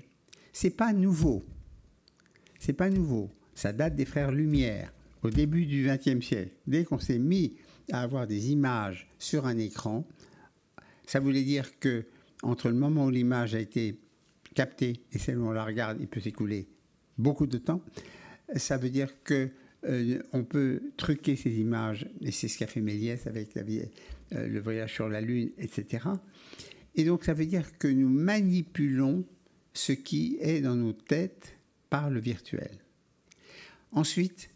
C'est pas nouveau. C'est pas nouveau. Ça date des frères Lumière, au début du XXe siècle. Dès qu'on s'est mis à avoir des images sur un écran, ça voulait dire que entre le moment où l'image a été captée et celle où on la regarde, il peut s'écouler beaucoup de temps. Ça veut dire que on peut truquer ces images, et c'est ce qu'a fait Méliès avec le voyage sur la Lune, etc. Et donc ça veut dire que nous manipulons ce qui est dans nos têtes par le virtuel. Ensuite,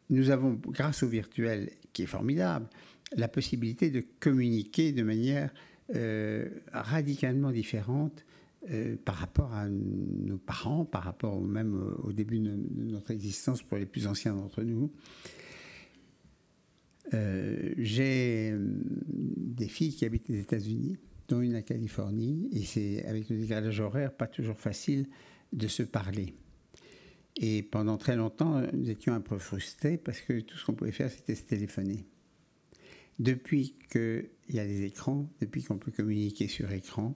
nous avons, grâce au virtuel, qui est formidable, la possibilité de communiquer de manière radicalement différente par rapport à nos parents, par rapport même au début de notre existence pour les plus anciens d'entre nous. J'ai des filles qui habitent les États-Unis, dont une à Californie, et c'est avec le décalage horaire pas toujours facile de se parler. Et pendant très longtemps, nous étions un peu frustrés parce que tout ce qu'on pouvait faire, c'était se téléphoner. Depuis qu'il y a des écrans, depuis qu'on peut communiquer sur écran,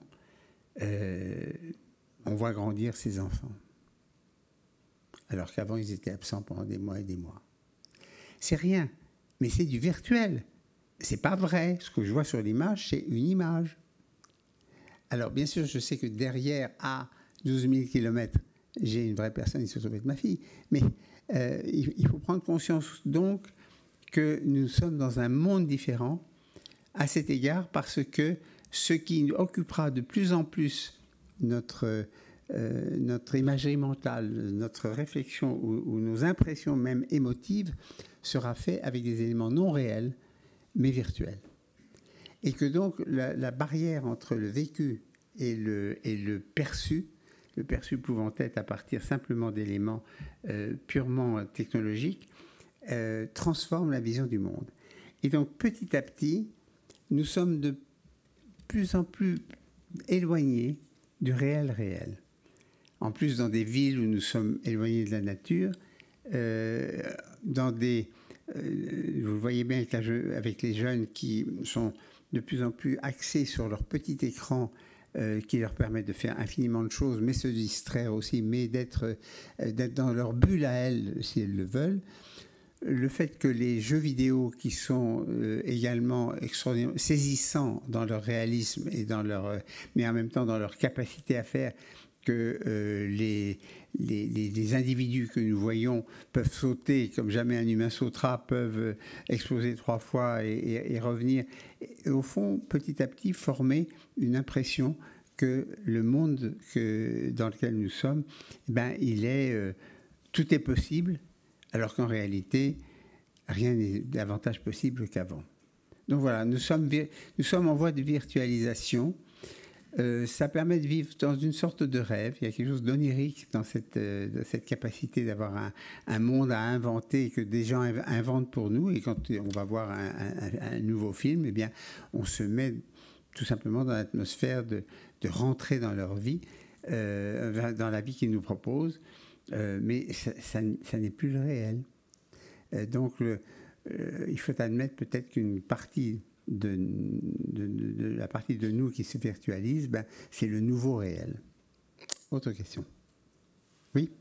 on voit grandir ces enfants. Alors qu'avant, ils étaient absents pendant des mois et des mois. C'est rien, mais c'est du virtuel. C'est pas vrai. Ce que je vois sur l'image, c'est une image. Alors, bien sûr, je sais que derrière, à 12 000 km, j'ai une vraie personne, il se trouve être ma fille. Mais il faut prendre conscience donc que nous sommes dans un monde différent à cet égard, parce que ce qui occupera de plus en plus notre imagerie mentale, notre réflexion ou nos impressions même émotives sera fait avec des éléments non réels, mais virtuels. Et que donc la barrière entre le vécu et le perçu pouvant être à partir simplement d'éléments purement technologiques, transforme la vision du monde. Et donc petit à petit, nous sommes de plus en plus éloignés du réel. En plus, dans des villes où nous sommes éloignés de la nature, dans des... vous le voyez bien avec les jeunes qui sont de plus en plus axés sur leur petit écran qui leur permet de faire infiniment de choses, mais se distraire aussi, mais d'être dans leur bulle à elles, si elles le veulent. Le fait que les jeux vidéo, qui sont également extraordinairement saisissants dans leur réalisme et dans leur, mais en même temps dans leur capacité à faire que les individus que nous voyons peuvent sauter comme jamais un humain sautera, peuvent exploser 3 fois et revenir, et au fond, petit à petit, former une impression que le monde dans lequel nous sommes, tout est possible, alors qu'en réalité, rien n'est davantage possible qu'avant. Donc voilà, nous sommes en voie de virtualisation. Ça permet de vivre dans une sorte de rêve. Il y a quelque chose d'onirique dans cette capacité d'avoir un monde à inventer, que des gens inventent pour nous. Et quand on va voir un nouveau film, eh bien, on se met tout simplement dans l'atmosphère de rentrer dans leur vie, dans la vie qu'ils nous proposent. Mais ça n'est plus le réel. Donc, il faut admettre peut-être qu'une partie de la partie de nous qui se virtualise, c'est le nouveau réel. Autre question. Oui ?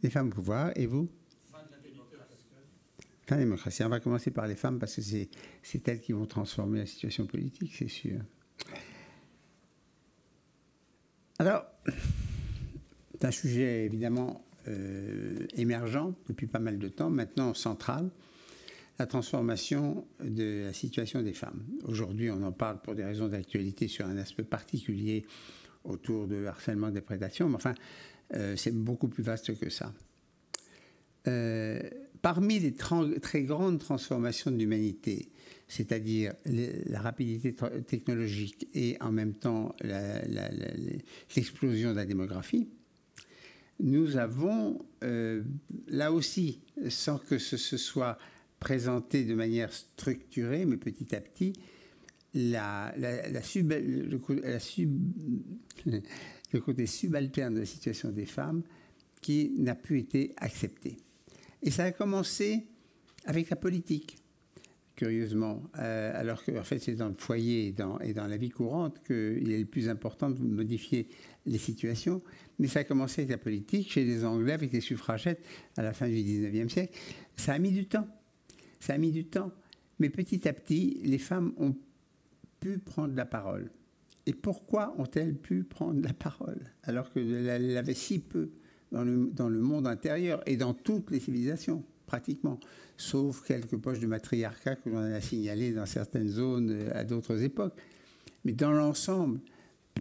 Les femmes au pouvoir, et vous ? Fin de la démocratie. Fin de la démocratie. On va commencer par les femmes parce que c'est elles qui vont transformer la situation politique, c'est sûr. Alors, c'est un sujet évidemment émergent depuis pas mal de temps, maintenant central, la transformation de la situation des femmes. Aujourd'hui, on en parle pour des raisons d'actualité sur un aspect particulier autour de harcèlement, déprédation, mais enfin, c'est beaucoup plus vaste que ça. Parmi les très grandes transformations de l'humanité, c'est-à-dire la rapidité technologique et en même temps l'explosion de la démographie, nous avons là aussi, sans que ce soit présenté de manière structurée, mais petit à petit, le côté subalterne de la situation des femmes qui n'a plus été accepté. Et ça a commencé avec la politique, curieusement, alors qu'en fait c'est dans le foyer et dans la vie courante qu'il est le plus important de modifier les situations. Mais ça a commencé avec la politique, chez les Anglais, avec les suffragettes à la fin du 19e siècle. Ça a mis du temps. Ça a mis du temps. Mais petit à petit, les femmes ont pu prendre la parole. Et pourquoi ont-elles pu prendre la parole alors qu'elles l'avaient si peu dans le monde intérieur et dans toutes les civilisations, pratiquement, sauf quelques poches de matriarcat que l'on a signalées dans certaines zones à d'autres époques. Mais dans l'ensemble,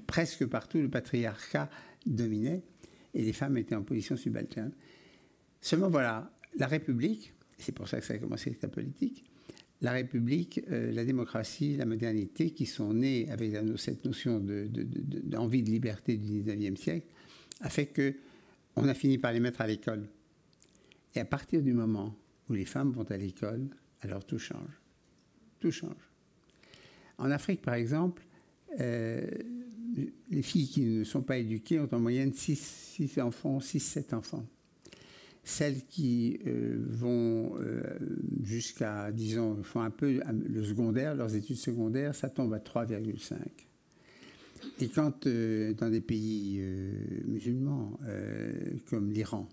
presque partout, le patriarcat dominait et les femmes étaient en position subalterne. Seulement voilà, la République, c'est pour ça que ça a commencé avec la politique, la République, la démocratie, la modernité, qui sont nées avec cette notion d'envie de liberté du 19e siècle, a fait qu'on a fini par les mettre à l'école. Et à partir du moment où les femmes vont à l'école, alors tout change. Tout change. En Afrique, par exemple, les filles qui ne sont pas éduquées ont en moyenne 6-7 enfants. Celles qui vont jusqu'à, disons, font un peu le secondaire, leurs études secondaires, ça tombe à 3,5. Et quand dans des pays musulmans comme l'Iran,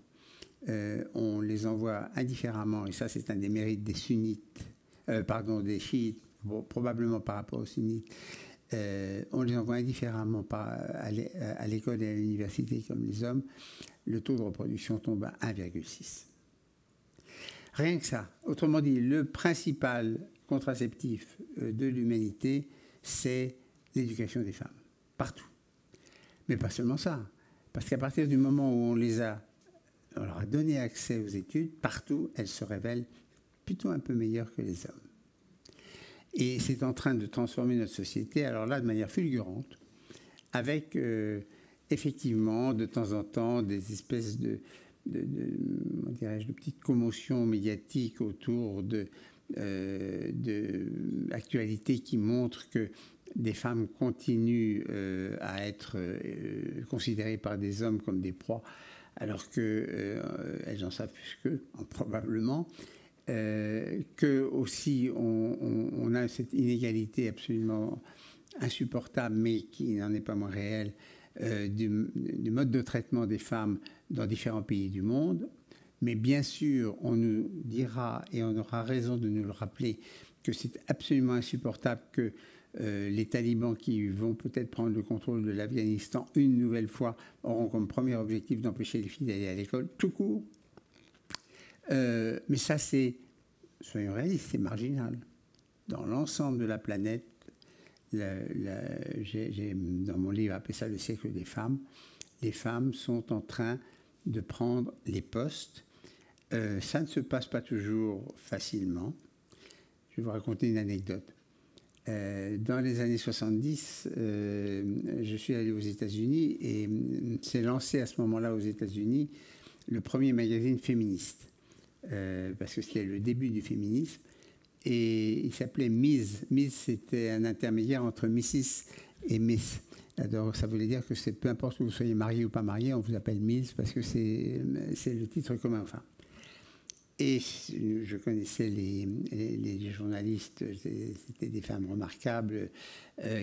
on les envoie indifféremment, et ça c'est un des mérites des sunnites, des chiites, probablement par rapport aux sunnites, on les envoie indifféremment à l'école et à l'université comme les hommes, le taux de reproduction tombe à 1,6. Rien que ça. Autrement dit, le principal contraceptif de l'humanité, c'est l'éducation des femmes. Partout. Mais pas seulement ça. Parce qu'à partir du moment où on leur a donné accès aux études, partout, elles se révèlent plutôt un peu meilleures que les hommes. Et c'est en train de transformer notre société, alors là, de manière fulgurante, avec effectivement, de temps en temps, des espèces de petites commotions médiatiques autour d'actualités qui montrent que des femmes continuent à être considérées par des hommes comme des proies, alors qu'elles en savent plus qu'eux, probablement. Que aussi on a cette inégalité absolument insupportable, mais qui n'en est pas moins réelle, du mode de traitement des femmes dans différents pays du monde. Mais bien sûr, on nous dira, et on aura raison de nous le rappeler, que c'est absolument insupportable que les talibans qui vont peut-être prendre le contrôle de l'Afghanistan une nouvelle fois auront comme premier objectif d'empêcher les filles d'aller à l'école tout court. Mais ça, soyons réalistes, c'est marginal. Dans l'ensemble de la planète, j'ai dans mon livre appelé ça le siècle des femmes, les femmes sont en train de prendre les postes. Ça ne se passe pas toujours facilement. Je vais vous raconter une anecdote. Dans les années 70, je suis allé aux États-Unis et s'est lancé à ce moment-là aux États-Unis le premier magazine féministe. Parce que c'était le début du féminisme, et il s'appelait Ms. Ms, c'était un intermédiaire entre Mrs. et Miss. Alors, ça voulait dire que peu importe que vous soyez marié ou pas marié, on vous appelle Ms parce que c'est le titre commun. Enfin. Et je connaissais les journalistes, c'était des femmes remarquables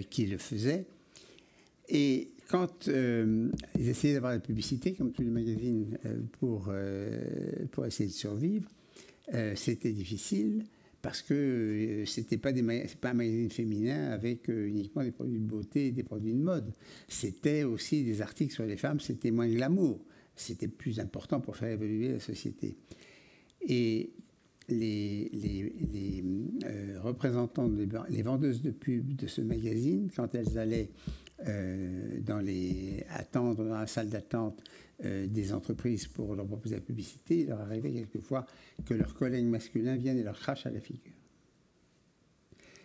qui le faisaient. Et quand ils essayaient d'avoir la publicité, comme tous les magazines, pour essayer de survivre, c'était difficile parce que c'est pas un magazine féminin avec uniquement des produits de beauté et des produits de mode. C'était aussi des articles sur les femmes, c'était moins glamour. c'était plus important pour faire évoluer la société. Et les représentants, les vendeuses de pub de ce magazine, quand elles allaient attendre dans la salle d'attente des entreprises pour leur proposer la publicité, il leur arrivait quelquefois que leurs collègues masculins viennent et leur crachent à la figure.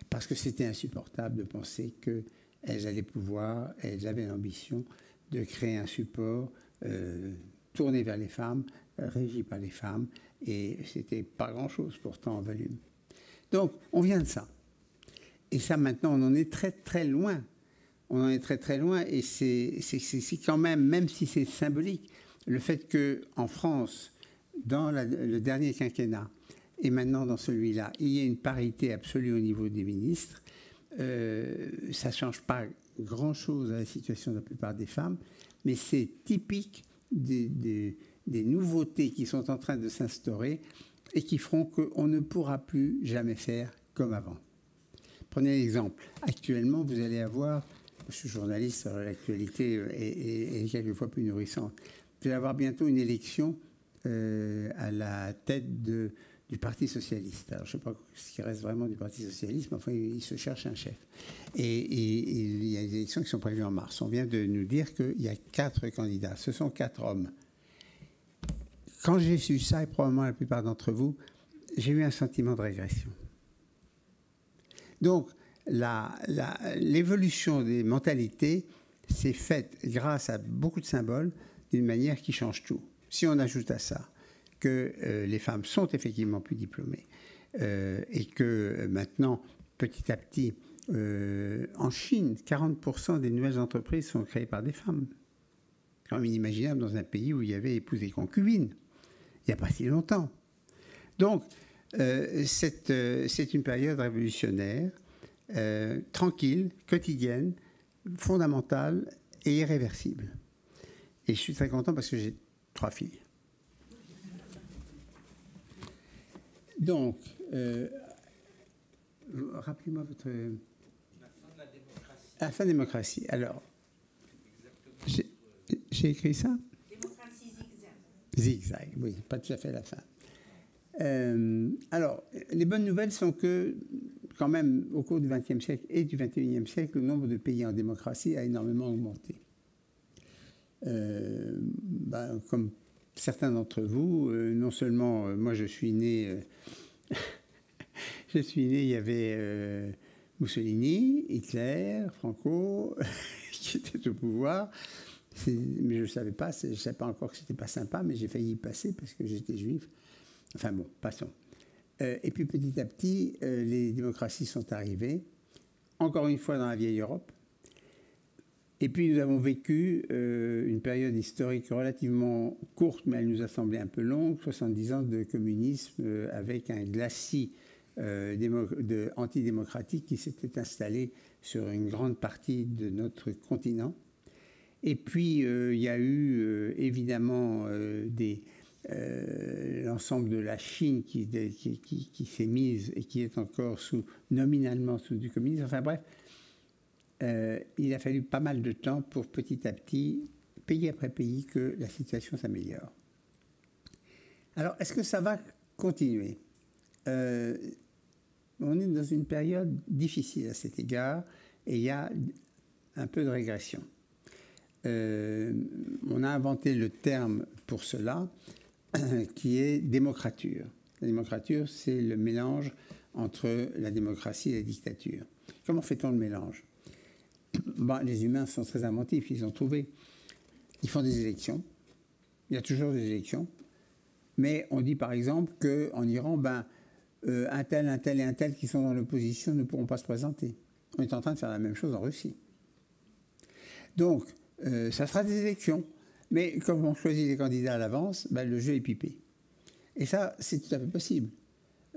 Parce que c'était insupportable de penser qu'elles allaient pouvoir, elles avaient l'ambition de créer un support tourné vers les femmes, régi par les femmes, et c'était pas grand-chose pourtant en volume. Donc, on vient de ça. Et ça, maintenant, on en est très, très loin. On en est très, très loin, et c'est quand même si c'est symbolique, le fait qu'en France, dans le dernier quinquennat, et maintenant dans celui-là, il y ait une parité absolue au niveau des ministres, ça ne change pas grand-chose à la situation de la plupart des femmes, mais c'est typique des nouveautés qui sont en train de s'instaurer et qui feront qu'on ne pourra plus jamais faire comme avant. Prenez l'exemple. Actuellement, vous allez avoir, je suis journaliste, l'actualité est quelquefois plus nourrissante, vous allez avoir bientôt une élection à la tête du Parti socialiste. Alors, je ne sais pas ce qui reste vraiment du Parti socialiste, mais enfin, il se cherche un chef. Et il y a des élections qui sont prévues en mars. On vient de nous dire qu'il y a 4 candidats. Ce sont 4 hommes. Quand j'ai su ça, et probablement la plupart d'entre vous, j'ai eu un sentiment de régression. Donc, l'évolution des mentalités s'est faite grâce à beaucoup de symboles d'une manière qui change tout. Si on ajoute à ça que les femmes sont effectivement plus diplômées et que maintenant, petit à petit, en Chine, 40% des nouvelles entreprises sont créées par des femmes. C'est quand même inimaginable dans un pays où il y avait épouse et concubine, il n'y a pas si longtemps. Donc, c'est une période révolutionnaire, tranquille, quotidienne, fondamentale et irréversible. Et je suis très content parce que j'ai 3 filles. Donc, rappelez-moi votre... La fin de la démocratie. La fin de la démocratie. Alors, j'ai écrit ça ? Démocratie zigzag. Zigzag, oui, pas tout à fait la fin. Alors, les bonnes nouvelles sont que, quand même, au cours du XXe siècle et du XXIe siècle, le nombre de pays en démocratie a énormément augmenté. Comme certains d'entre vous, non seulement, moi je suis né, il y avait Mussolini, Hitler, Franco, qui étaient au pouvoir, mais je ne savais pas, je ne savais pas encore que c'était pas sympa, mais j'ai failli y passer parce que j'étais juif. Enfin bon, passons. Et puis petit à petit, les démocraties sont arrivées, encore une fois dans la vieille Europe. Et puis nous avons vécu une période historique relativement courte, mais elle nous a semblé un peu longue, 70 ans de communisme avec un glacis antidémocratique qui s'était installé sur une grande partie de notre continent. Et puis il y a eu évidemment l'ensemble de la Chine qui s'est mise et qui est encore nominalement sous du communisme. Enfin bref. Il a fallu pas mal de temps pour petit à petit, pays après pays, que la situation s'améliore. Alors, est-ce que ça va continuer ? On est dans une période difficile à cet égard et il y a un peu de régression. On a inventé le terme pour cela qui est démocrature. La démocrature, c'est le mélange entre la démocratie et la dictature. Comment fait-on le mélange ? Les humains sont très inventifs, ils font des élections, il y a toujours des élections, mais on dit par exemple qu'en Iran, un tel et un tel qui sont dans l'opposition ne pourront pas se présenter. On est en train de faire la même chose en Russie. Donc, ça sera des élections, mais comme on choisit les candidats à l'avance, le jeu est pipé. Et ça, c'est tout à fait possible.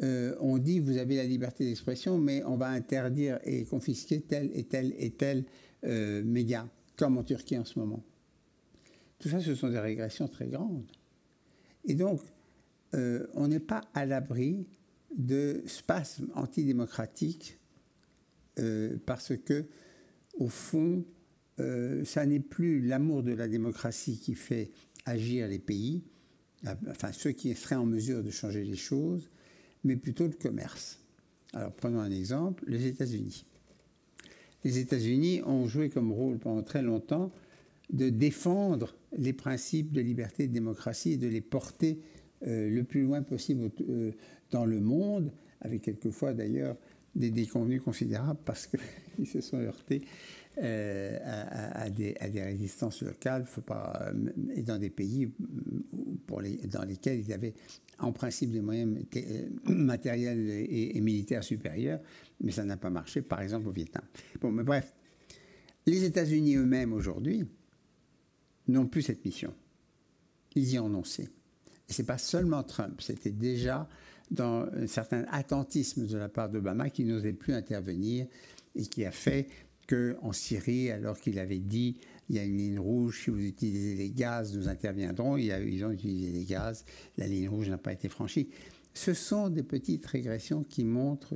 On dit vous avez la liberté d'expression, mais on va interdire et confisquer tel et tel et tel média, comme en Turquie en ce moment. Tout ça, ce sont des régressions très grandes. Et donc, on n'est pas à l'abri de spasmes antidémocratiques parce que, au fond, ça n'est plus l'amour de la démocratie qui fait agir les pays, enfin ceux qui seraient en mesure de changer les choses, mais plutôt le commerce. Alors prenons un exemple, les États-Unis. Les États-Unis ont joué comme rôle pendant très longtemps de défendre les principes de liberté et de démocratie et de les porter le plus loin possible dans le monde, avec quelquefois d'ailleurs des déconvenues considérables parce qu'ils se sont heurtés à des résistances locales, et dans des pays dans lesquels ils avaient en principe des moyens matériels et militaires supérieurs, mais ça n'a pas marché, par exemple au Vietnam. Bon, mais bref, les États-Unis eux-mêmes aujourd'hui n'ont plus cette mission. Ils y ont renoncé. Et ce n'est pas seulement Trump, c'était déjà dans un certain attentisme de la part d'Obama qui n'osait plus intervenir et qui a fait qu'en Syrie, alors qu'il avait dit il y a une ligne rouge, si vous utilisez les gaz, nous interviendrons, ils ont utilisé les gaz, la ligne rouge n'a pas été franchie. Ce sont des petites régressions qui montrent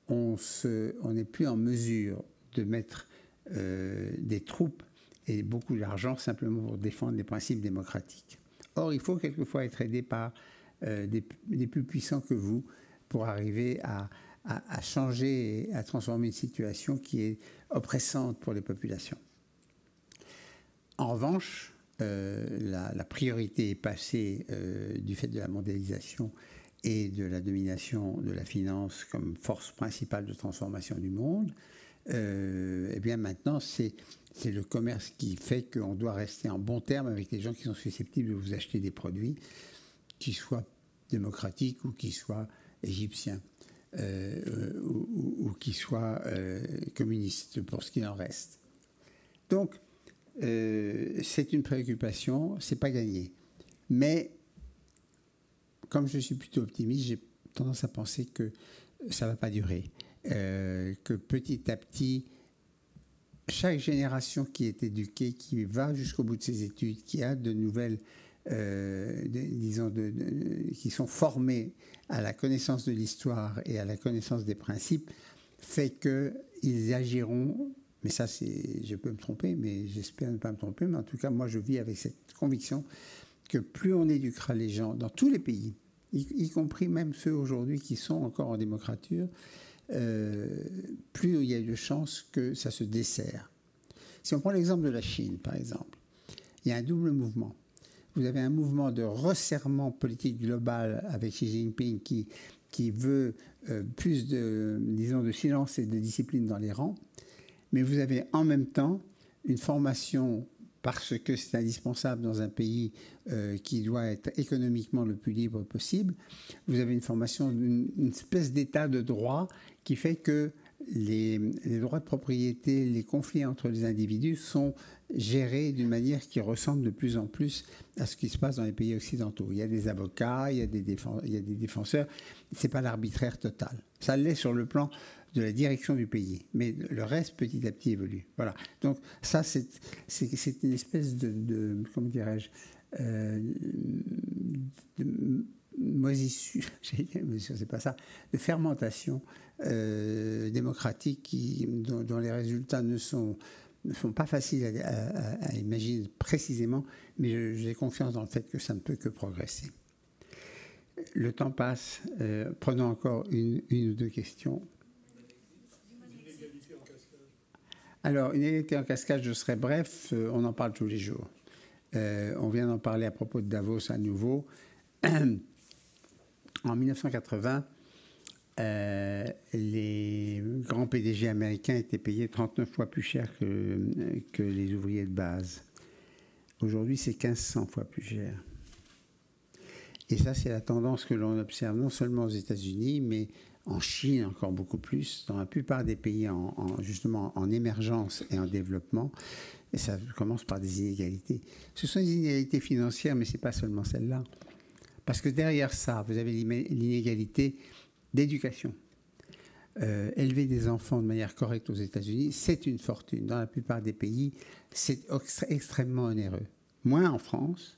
qu'on n'est plus en mesure de mettre des troupes et beaucoup d'argent simplement pour défendre les principes démocratiques. Or, il faut quelquefois être aidé par des plus puissants que vous pour arriver à changer et à transformer une situation qui est oppressante pour les populations. En revanche, la priorité est passée du fait de la mondialisation et de la domination de la finance comme force principale de transformation du monde. Et bien maintenant, c'est le commerce qui fait qu'on doit rester en bon terme avec les gens qui sont susceptibles de vous acheter des produits, qui soient démocratiques ou qui soient égyptiens. Ou qui soient communistes, pour ce qu'il en reste. Donc, c'est une préoccupation, c'est pas gagné. Mais, comme je suis plutôt optimiste, j'ai tendance à penser que ça va pas durer. Que petit à petit, chaque génération qui est éduquée, qui va jusqu'au bout de ses études, qui a de nouvelles qui sont formés à la connaissance de l'histoire et à la connaissance des principes, fait qu'ils agiront, mais ça je peux me tromper, mais j'espère ne pas me tromper, mais en tout cas moi je vis avec cette conviction que plus on éduquera les gens dans tous les pays, y compris même ceux aujourd'hui qui sont encore en démocrature, plus il y a de chances que ça se desserre. Si on prend l'exemple de la Chine, par exemple, il y a un double mouvement. Vous avez un mouvement de resserrement politique global avec Xi Jinping qui veut plus de silence et de discipline dans les rangs. Mais vous avez en même temps une formation, parce que c'est indispensable dans un pays qui doit être économiquement le plus libre possible, vous avez une formation d'une espèce d'état de droit qui fait que les droits de propriété, les conflits entre les individus sont gérés d'une manière qui ressemble de plus en plus à ce qui se passe dans les pays occidentaux. Il y a des avocats, il y a des défenseurs. Ce n'est pas l'arbitraire total. Ça l'est sur le plan de la direction du pays, mais le reste petit à petit évolue. Voilà. Donc ça, c'est une espèce de comment dirais-je, de moisissure, c'est pas ça, de fermentation démocratique dont les résultats ne sont pas faciles à imaginer précisément, mais j'ai confiance dans le fait que ça ne peut que progresser. Le temps passe. Prenons encore une ou deux questions. Alors, une égalité en cascade, je serai bref, on en parle tous les jours. On vient d'en parler à propos de Davos à nouveau. En 1980, les grands PDG américains étaient payés 39 fois plus cher que les ouvriers de base. Aujourd'hui, c'est 1500 fois plus cher. Et ça, c'est la tendance que l'on observe non seulement aux États-Unis, mais en Chine encore beaucoup plus, dans la plupart des pays justement en émergence et en développement. Et ça commence par des inégalités. Ce sont des inégalités financières, mais ce n'est pas seulement celles-là. Parce que derrière ça, vous avez l'inégalité d'éducation. Élever des enfants de manière correcte aux États-Unis, c'est une fortune. Dans la plupart des pays, c'est extrêmement onéreux. Moins en France,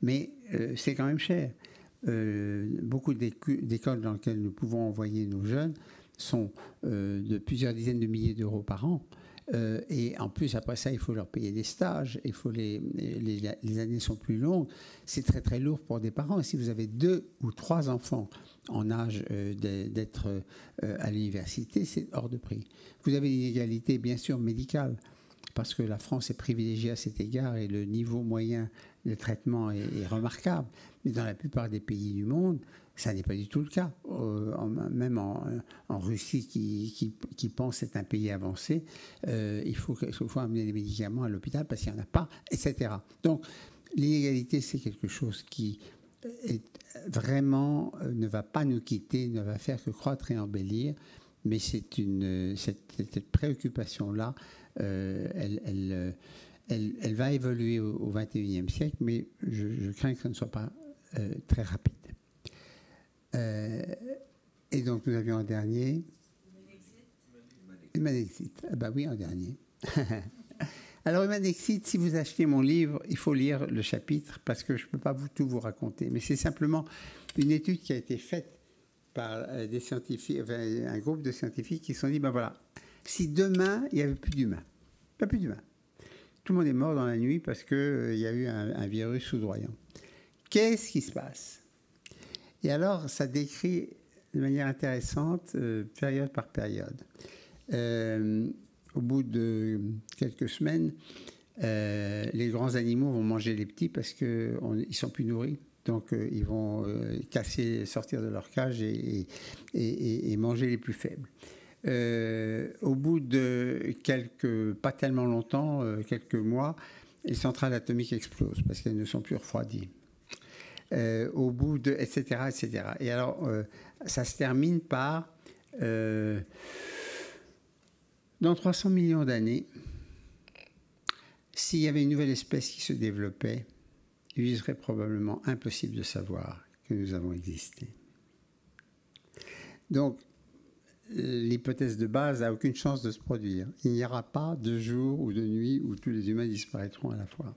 mais c'est quand même cher. Beaucoup d'écoles dans lesquelles nous pouvons envoyer nos jeunes sont de plusieurs dizaines de milliers d'euros par an. Et en plus, après ça, il faut leur payer des stages, les années sont plus longues. C'est très très lourd pour des parents. Et si vous avez 2 ou 3 enfants en âge d'être à l'université, c'est hors de prix. Vous avez une inégalité, bien sûr, médicale, parce que la France est privilégiée à cet égard et le niveau moyen de traitement est remarquable. Mais dans la plupart des pays du monde, ça n'est pas du tout le cas. Même en Russie, qui pense être un pays avancé, il faut amener les médicaments à l'hôpital parce qu'il n'y en a pas, etc. Donc, l'inégalité, c'est quelque chose qui vraiment ne va pas nous quitter, ne va faire que croître et embellir. Mais cette préoccupation-là, elle va évoluer au XXIe siècle, mais je crains que ça ne soit pas très rapide. Et donc, nous avions en dernier Humanexit. Ah bah oui, en dernier. Alors, Humanexit, si vous achetez mon livre, il faut lire le chapitre parce que je ne peux pas tout vous raconter. Mais c'est simplement une étude qui a été faite par des scientifiques, enfin, un groupe de scientifiques qui se sont dit, ben voilà, si demain, il n'y avait plus d'humains, pas plus d'humains, tout le monde est mort dans la nuit parce qu'il y a eu un virus soudoyant. Qu'est-ce qui se passe? Et alors, ça décrit de manière intéressante, période par période. Au bout de quelques semaines, les grands animaux vont manger les petits parce qu'ils ne sont plus nourris. Donc, ils vont sortir de leur cage et manger les plus faibles. Au bout de pas tellement longtemps, quelques mois, les centrales atomiques explosent parce qu'elles ne sont plus refroidies. Au bout de... etc., etc. Et alors, ça se termine par... dans 300 millions d'années, s'il y avait une nouvelle espèce qui se développait, il serait probablement impossible de savoir que nous avons existé. Donc, l'hypothèse de base n'a aucune chance de se produire. Il n'y aura pas de jour ou de nuit où tous les humains disparaîtront à la fois.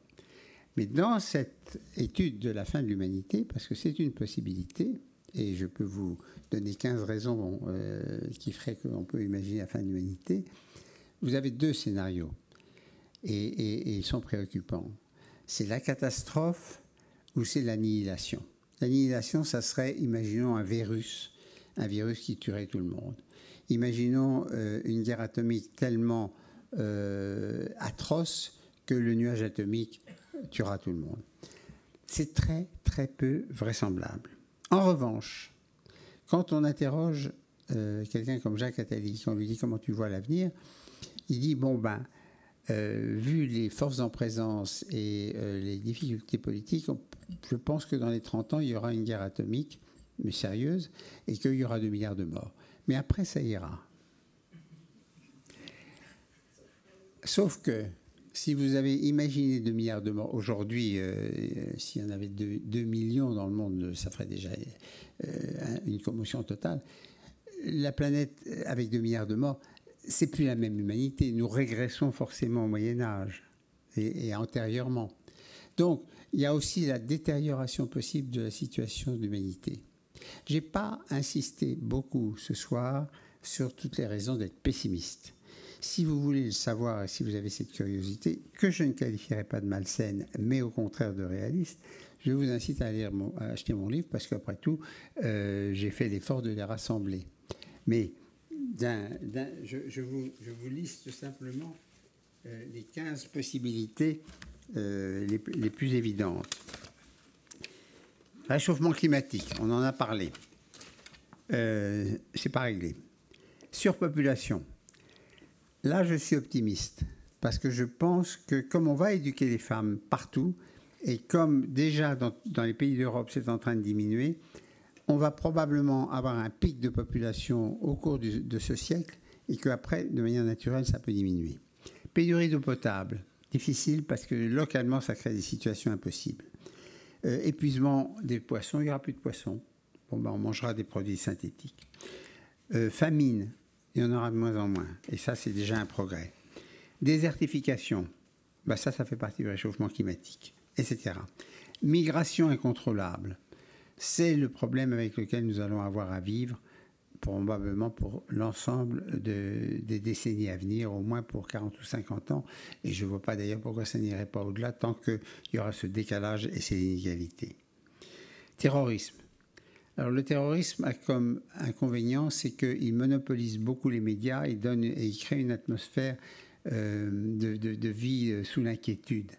Mais dans cette étude de la fin de l'humanité, parce que c'est une possibilité, et je peux vous donner 15 raisons qui feraient qu'on peut imaginer la fin de l'humanité, vous avez 2 scénarios, et ils sont préoccupants. C'est la catastrophe ou c'est l'annihilation. L'annihilation, ça serait, imaginons un virus qui tuerait tout le monde. Imaginons une guerre atomique tellement atroce que le nuage atomique tuera tout le monde. C'est très, très peu vraisemblable. En revanche, quand on interroge quelqu'un comme Jacques Attali, on lui dit comment tu vois l'avenir, il dit, bon ben, vu les forces en présence et les difficultés politiques, je pense que dans les 30 ans, il y aura une guerre atomique, mais sérieuse, et qu'il y aura 2 milliards de morts. Mais après, ça ira. Sauf que, si vous avez imaginé 2 milliards de morts, aujourd'hui, s'il y en avait 2 millions dans le monde, ça ferait déjà une commotion totale. La planète, avec 2 milliards de morts, c'est plus la même humanité. Nous régressons forcément au Moyen-Âge et antérieurement. Donc, il y a aussi la détérioration possible de la situation de l'humanité. Je n'ai pas insisté beaucoup ce soir sur toutes les raisons d'être pessimiste. Si vous voulez le savoir et si vous avez cette curiosité, que je ne qualifierais pas de malsaine, mais au contraire de réaliste, je vous incite à acheter mon livre parce qu'après tout, j'ai fait l'effort de les rassembler. Mais je vous liste simplement les 15 possibilités les plus évidentes. Réchauffement climatique, on en a parlé. C'est pas réglé. Surpopulation. Là, je suis optimiste parce que je pense que comme on va éduquer les femmes partout et comme déjà dans les pays d'Europe c'est en train de diminuer, on va probablement avoir un pic de population au cours de ce siècle et qu'après, de manière naturelle, ça peut diminuer. Pénurie d'eau potable, difficile parce que localement, ça crée des situations impossibles. Épuisement des poissons, il n'y aura plus de poissons. Bon, ben, on mangera des produits synthétiques. Famine, il y en aura de moins en moins. Et ça, c'est déjà un progrès. Désertification, ben ça fait partie du réchauffement climatique, etc. Migration incontrôlable, c'est le problème avec lequel nous allons avoir à vivre probablement pour l'ensemble des décennies à venir, au moins pour 40 ou 50 ans. Et je ne vois pas d'ailleurs pourquoi ça n'irait pas au-delà tant qu'il y aura ce décalage et ces inégalités. Terrorisme. Alors le terrorisme a comme inconvénient, c'est qu'il monopolise beaucoup les médias et il crée une atmosphère de vie sous l'inquiétude.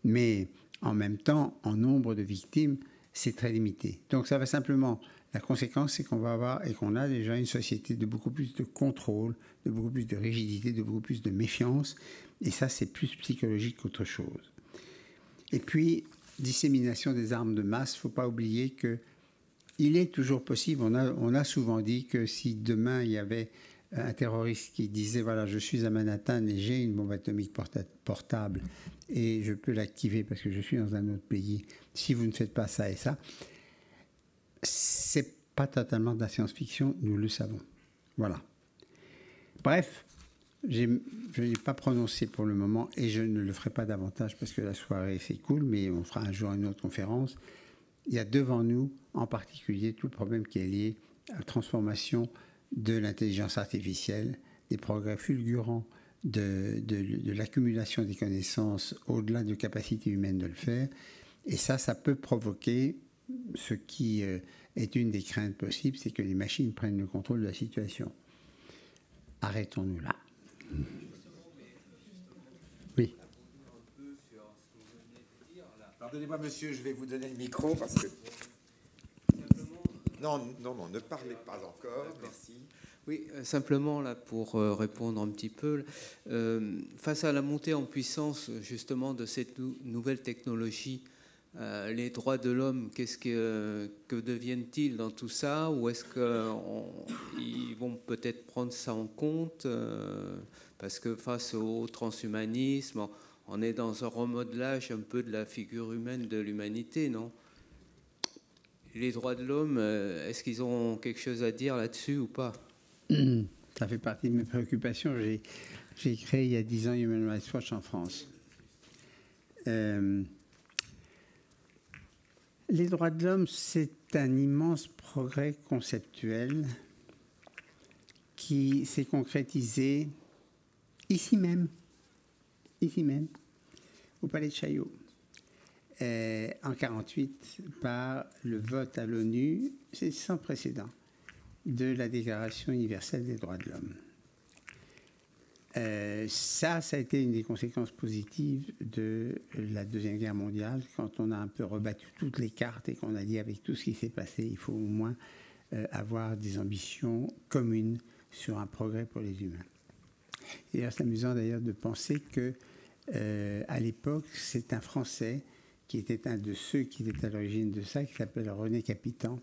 Mais en même temps, en nombre de victimes, c'est très limité. Donc ça va simplement, la conséquence, c'est qu'on va avoir et qu'on a déjà une société de beaucoup plus de contrôle, de beaucoup plus de rigidité, de beaucoup plus de méfiance. Et ça, c'est plus psychologique qu'autre chose. Et puis, dissémination des armes de masse, il ne faut pas oublier qu'il est toujours possible, on a souvent dit que si demain il y avait un terroriste qui disait, voilà, je suis à Manhattan et j'ai une bombe atomique portable et je peux l'activer parce que je suis dans un autre pays, si vous ne faites pas ça et ça, c'est pas totalement de la science-fiction, nous le savons. Voilà. Bref, je n'ai pas prononcé pour le moment et je ne le ferai pas davantage parce que la soirée s'écoule, mais on fera un jour une autre conférence. Il y a devant nous, en particulier, tout le problème qui est lié à la transformation de l'intelligence artificielle, des progrès fulgurants de l'accumulation des connaissances au-delà de capacités humaines de le faire. Et ça peut provoquer ce qui est une des craintes possibles, c'est que les machines prennent le contrôle de la situation. Arrêtons-nous là. Oui. Pardonnez-moi, monsieur, je vais vous donner le micro parce que... Non, ne parlez pas encore, merci. Oui, simplement là pour répondre un petit peu, face à la montée en puissance justement de cette nouvelle technologie, les droits de l'homme, que deviennent-ils dans tout ça? Ou est-ce qu'ils vont peut-être prendre ça en compte parce que face au transhumanisme, on est dans un remodelage un peu de la figure humaine de l'humanité, non? Les droits de l'homme, est-ce qu'ils ont quelque chose à dire là-dessus ou pas? Ça fait partie de mes préoccupations. J'ai créé il y a 10 ans Human Rights Watch en France. Les droits de l'homme, c'est un immense progrès conceptuel qui s'est concrétisé ici même, au Palais de Chaillot, en 1948, par le vote à l'ONU, c'est sans précédent, de la Déclaration universelle des droits de l'homme. Ça a été une des conséquences positives de la Deuxième Guerre mondiale, quand on a un peu rebattu toutes les cartes et qu'on a dit avec tout ce qui s'est passé, il faut au moins avoir des ambitions communes sur un progrès pour les humains. Et c'est amusant d'ailleurs de penser que à l'époque, c'est un Français qui était un de ceux qui étaient à l'origine de ça, qui s'appelle René Capitan,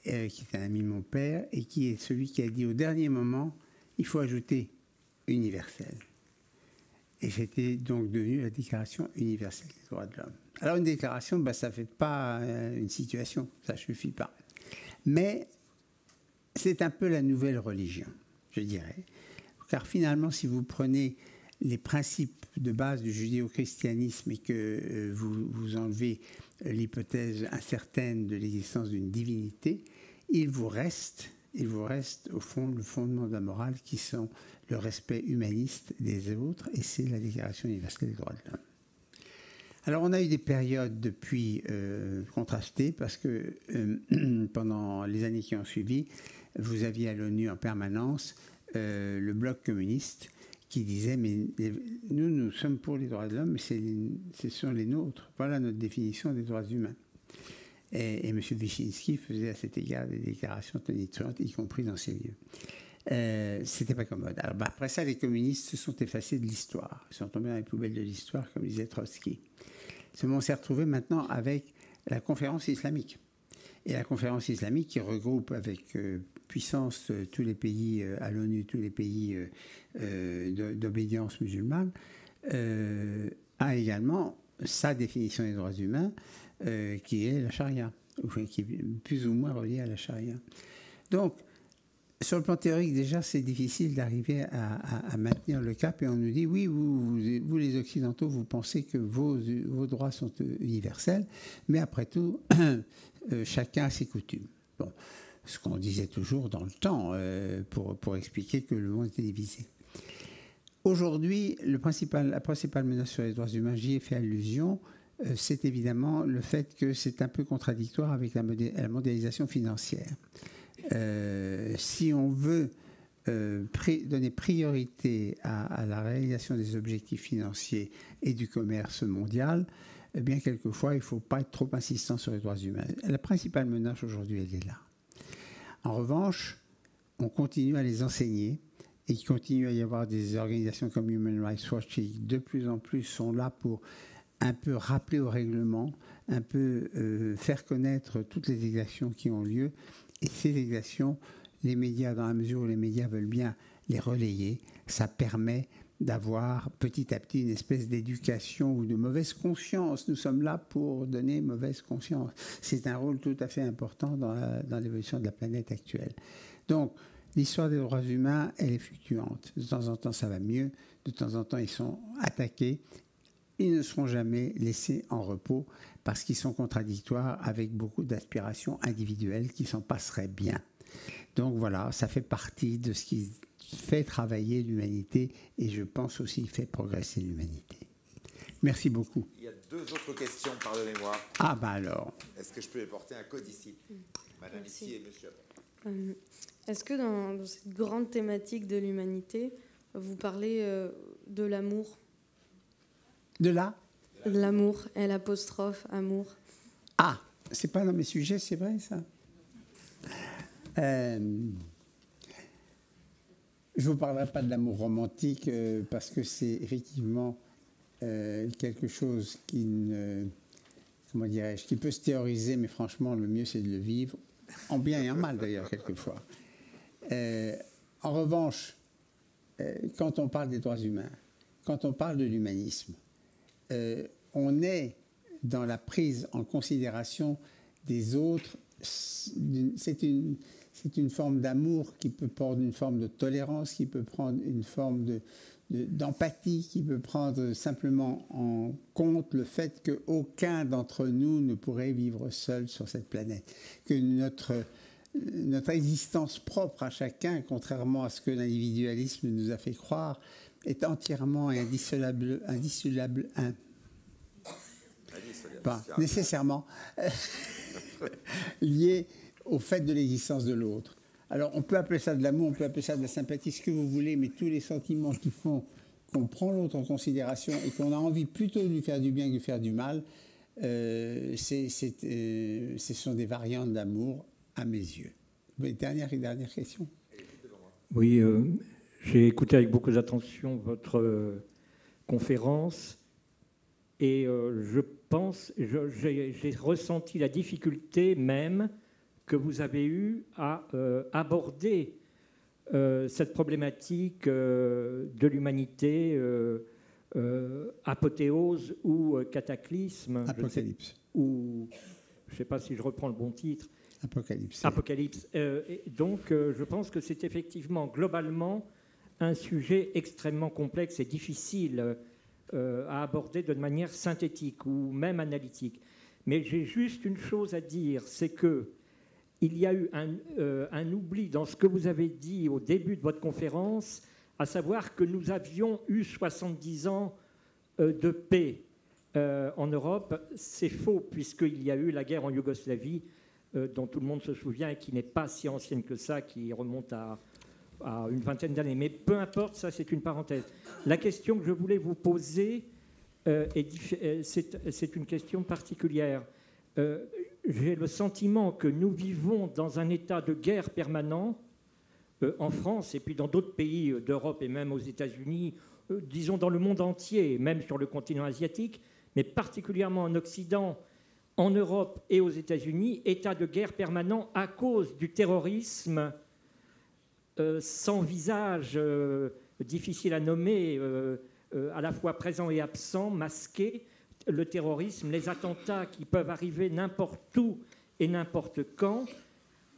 qui est un ami de mon père, et qui est celui qui a dit au dernier moment, il faut ajouter universel. Et c'était donc devenu la Déclaration universelle des droits de l'homme. Alors une déclaration, ça ne fait pas une situation, ça ne suffit pas. Mais c'est un peu la nouvelle religion, je dirais. Car finalement, si vous prenez les principes de base du judéo-christianisme et que vous enlevez l'hypothèse incertaine de l'existence d'une divinité, il vous reste au fond le fondement de la morale qui sont le respect humaniste des autres, et c'est la Déclaration universelle des droits de l'homme. Alors on a eu des périodes depuis contrastées parce que pendant les années qui ont suivi, vous aviez à l'ONU en permanence le bloc communiste qui disait mais nous sommes pour les droits de l'homme, mais ce sont les nôtres. Voilà notre définition des droits humains. Et M. Wyszynski faisait à cet égard des déclarations tonitruantes, y compris dans ces lieux. C'était pas commode. Alors, après ça, les communistes se sont effacés de l'histoire. Ils sont tombés dans les poubelles de l'histoire, comme disait Trotsky. On s'est retrouvé maintenant avec la conférence islamique. Et la conférence islamique qui regroupe avec puissance tous les pays à l'ONU, tous les pays d'obédience musulmane, a également sa définition des droits humains qui est la charia, qui est plus ou moins reliée à la charia. Donc, sur le plan théorique, déjà, c'est difficile d'arriver à maintenir le cap et on nous dit, oui, vous les Occidentaux, vous pensez que vos droits sont universels, mais après tout, chacun a ses coutumes. Bon, ce qu'on disait toujours dans le temps, pour expliquer que le monde était divisé. Aujourd'hui, la principale menace sur les droits humains, j'y ai fait allusion, c'est évidemment le fait que c'est un peu contradictoire avec la mondialisation financière. Si on veut donner priorité à la réalisation des objectifs financiers et du commerce mondial, eh bien, quelquefois, il ne faut pas être trop insistant sur les droits humains. La principale menace aujourd'hui, elle est là. En revanche, on continue à les enseigner et il continue à y avoir des organisations comme Human Rights Watch qui, de plus en plus, sont là pour un peu rappeler au règlement, un peu faire connaître toutes les exactions qui ont lieu. Et ces exactions, les médias, dans la mesure où les médias veulent bien les relayer, ça permet d'avoir petit à petit une espèce d'éducation ou de mauvaise conscience. Nous sommes là pour donner mauvaise conscience. C'est un rôle tout à fait important dans l'évolution de la planète actuelle. Donc, l'histoire des droits humains, elle est fluctuante. De temps en temps, ça va mieux. De temps en temps, ils sont attaqués. Ils ne seront jamais laissés en repos parce qu'ils sont contradictoires avec beaucoup d'aspirations individuelles qui s'en passeraient bien. Donc voilà, ça fait partie de ce qui fait travailler l'humanité et je pense aussi fait progresser l'humanité. Merci beaucoup. Il y a 2 autres questions, pardonnez-moi. Ah ben alors. Est-ce que je peux les porter un code ici? Madame Merci. ici et monsieur. Est-ce que dans cette grande thématique de l'humanité, vous parlez de l'amour? De là? De l'amour, L', amour. Ah, c'est pas dans mes sujets, c'est vrai ça? Je ne vous parlerai pas de l'amour romantique parce que c'est effectivement quelque chose qui comment dirais-je, qui peut se théoriser, mais franchement, le mieux, c'est de le vivre, en bien et en mal d'ailleurs, quelquefois. En revanche, quand on parle des droits humains, quand on parle de l'humanisme, on est dans la prise en considération des autres. C'est une forme d'amour qui peut prendre une forme de tolérance, qui peut prendre une forme d'empathie, qui peut prendre simplement en compte le fait qu'aucun d'entre nous ne pourrait vivre seul sur cette planète, que notre existence propre à chacun, contrairement à ce que l'individualisme nous a fait croire, est entièrement et indissolable, pas nécessairement lié au fait de l'existence de l'autre. Alors on peut appeler ça de l'amour, on peut appeler ça de la sympathie, ce que vous voulez, mais tous les sentiments qui font qu'on prend l'autre en considération et qu'on a envie plutôt de lui faire du bien que de lui faire du mal, ce sont des variantes d'amour à mes yeux. Dernière question. Oui, j'ai écouté avec beaucoup d'attention votre conférence et je pense, j'ai ressenti la difficulté même que vous avez eue à aborder cette problématique de l'humanité, apothéose ou cataclysme. Apocalypse. Ou, je ne sais pas si je reprends le bon titre. Apocalypse. Apocalypse. Donc, je pense que c'est effectivement, globalement, un sujet extrêmement complexe et difficile à aborder de manière synthétique ou même analytique. Mais j'ai juste une chose à dire, c'est que il y a eu un oubli dans ce que vous avez dit au début de votre conférence, à savoir que nous avions eu 70 ans de paix en Europe. C'est faux, puisqu'il y a eu la guerre en Yougoslavie, dont tout le monde se souvient et qui n'est pas si ancienne que ça, qui remonte à une vingtaine d'années. Mais peu importe, ça c'est une parenthèse. La question que je voulais vous poser, c'est une question particulière. J'ai le sentiment que nous vivons dans un état de guerre permanent en France et puis dans d'autres pays d'Europe et même aux États-Unis, disons dans le monde entier, même sur le continent asiatique, mais particulièrement en Occident, en Europe et aux États-Unis, état de guerre permanent à cause du terrorisme sans visage, difficile à nommer, à la fois présent et absent, masqué. Le terrorisme, les attentats qui peuvent arriver n'importe où et n'importe quand,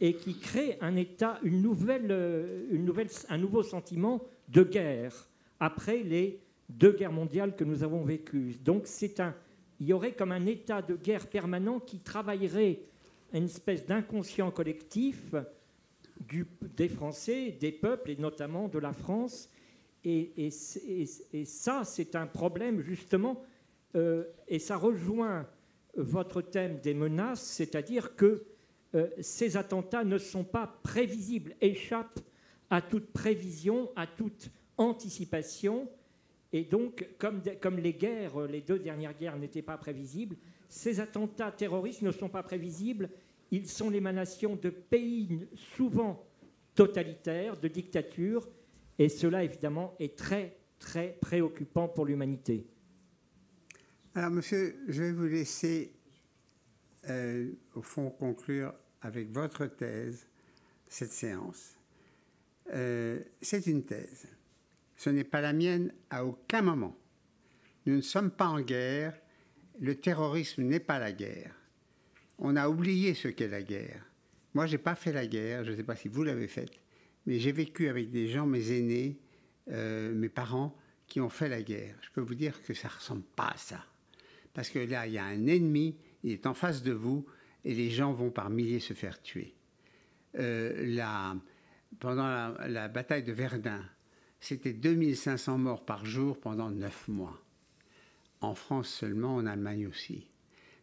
et qui créent un état, un nouveau sentiment de guerre après les 2 guerres mondiales que nous avons vécues. Donc il y aurait comme un état de guerre permanent qui travaillerait à une espèce d'inconscient collectif des Français, des peuples, et notamment de la France. Et ça, c'est un problème, justement, et ça rejoint votre thème des menaces, c'est-à-dire que ces attentats ne sont pas prévisibles, échappent à toute prévision, à toute anticipation. Et donc, comme les guerres, les 2 dernières guerres n'étaient pas prévisibles, ces attentats terroristes ne sont pas prévisibles. Ils sont l'émanation de pays souvent totalitaires, de dictatures, et cela, évidemment, est très, très préoccupant pour l'humanité. Alors, monsieur, je vais vous laisser, au fond, conclure avec votre thèse cette séance. C'est une thèse. Ce n'est pas la mienne à aucun moment. Nous ne sommes pas en guerre. Le terrorisme n'est pas la guerre. On a oublié ce qu'est la guerre. Moi, je n'ai pas fait la guerre. Je ne sais pas si vous l'avez faite. Mais j'ai vécu avec des gens, mes aînés, mes parents, qui ont fait la guerre. Je peux vous dire que ça ne ressemble pas à ça. Parce que là, il y a un ennemi, il est en face de vous, et les gens vont par milliers se faire tuer. Pendant la bataille de Verdun, c'était 2500 morts par jour pendant 9 mois. En France seulement, en Allemagne aussi.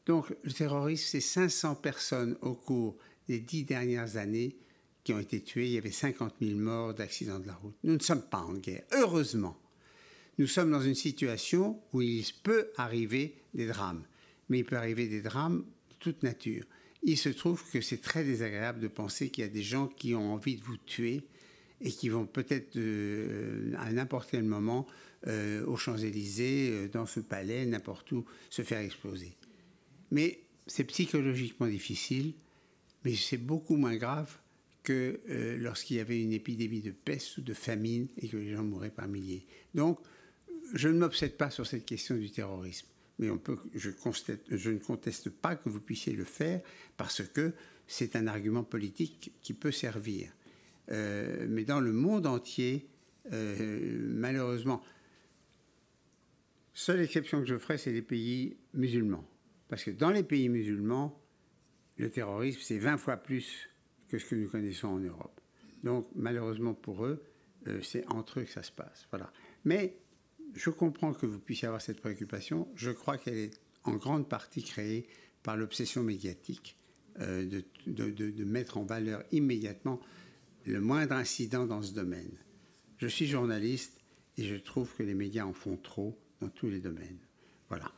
Donc, le terrorisme, c'est 500 personnes au cours des 10 dernières années qui ont été tuées. Il y avait 50 000 morts d'accidents de la route. Nous ne sommes pas en guerre, heureusement. Nous sommes dans une situation où il peut arriver des drames. Mais il peut arriver des drames de toute nature. Il se trouve que c'est très désagréable de penser qu'il y a des gens qui ont envie de vous tuer et qui vont peut-être à n'importe quel moment aux Champs-Élysées, dans ce palais, n'importe où, se faire exploser. Mais c'est psychologiquement difficile, mais c'est beaucoup moins grave que lorsqu'il y avait une épidémie de peste ou de famine et que les gens mouraient par milliers. Donc, je ne m'obsède pas sur cette question du terrorisme, mais je ne conteste pas que vous puissiez le faire parce que c'est un argument politique qui peut servir. Mais dans le monde entier, malheureusement, seule exception que je ferai, c'est les pays musulmans. Parce que dans les pays musulmans, le terrorisme, c'est 20 fois plus que ce que nous connaissons en Europe. Donc, malheureusement pour eux, c'est entre eux que ça se passe. Voilà. Mais je comprends que vous puissiez avoir cette préoccupation. Je crois qu'elle est en grande partie créée par l'obsession médiatique de mettre en valeur immédiatement le moindre incident dans ce domaine. Je suis journaliste et je trouve que les médias en font trop dans tous les domaines. Voilà.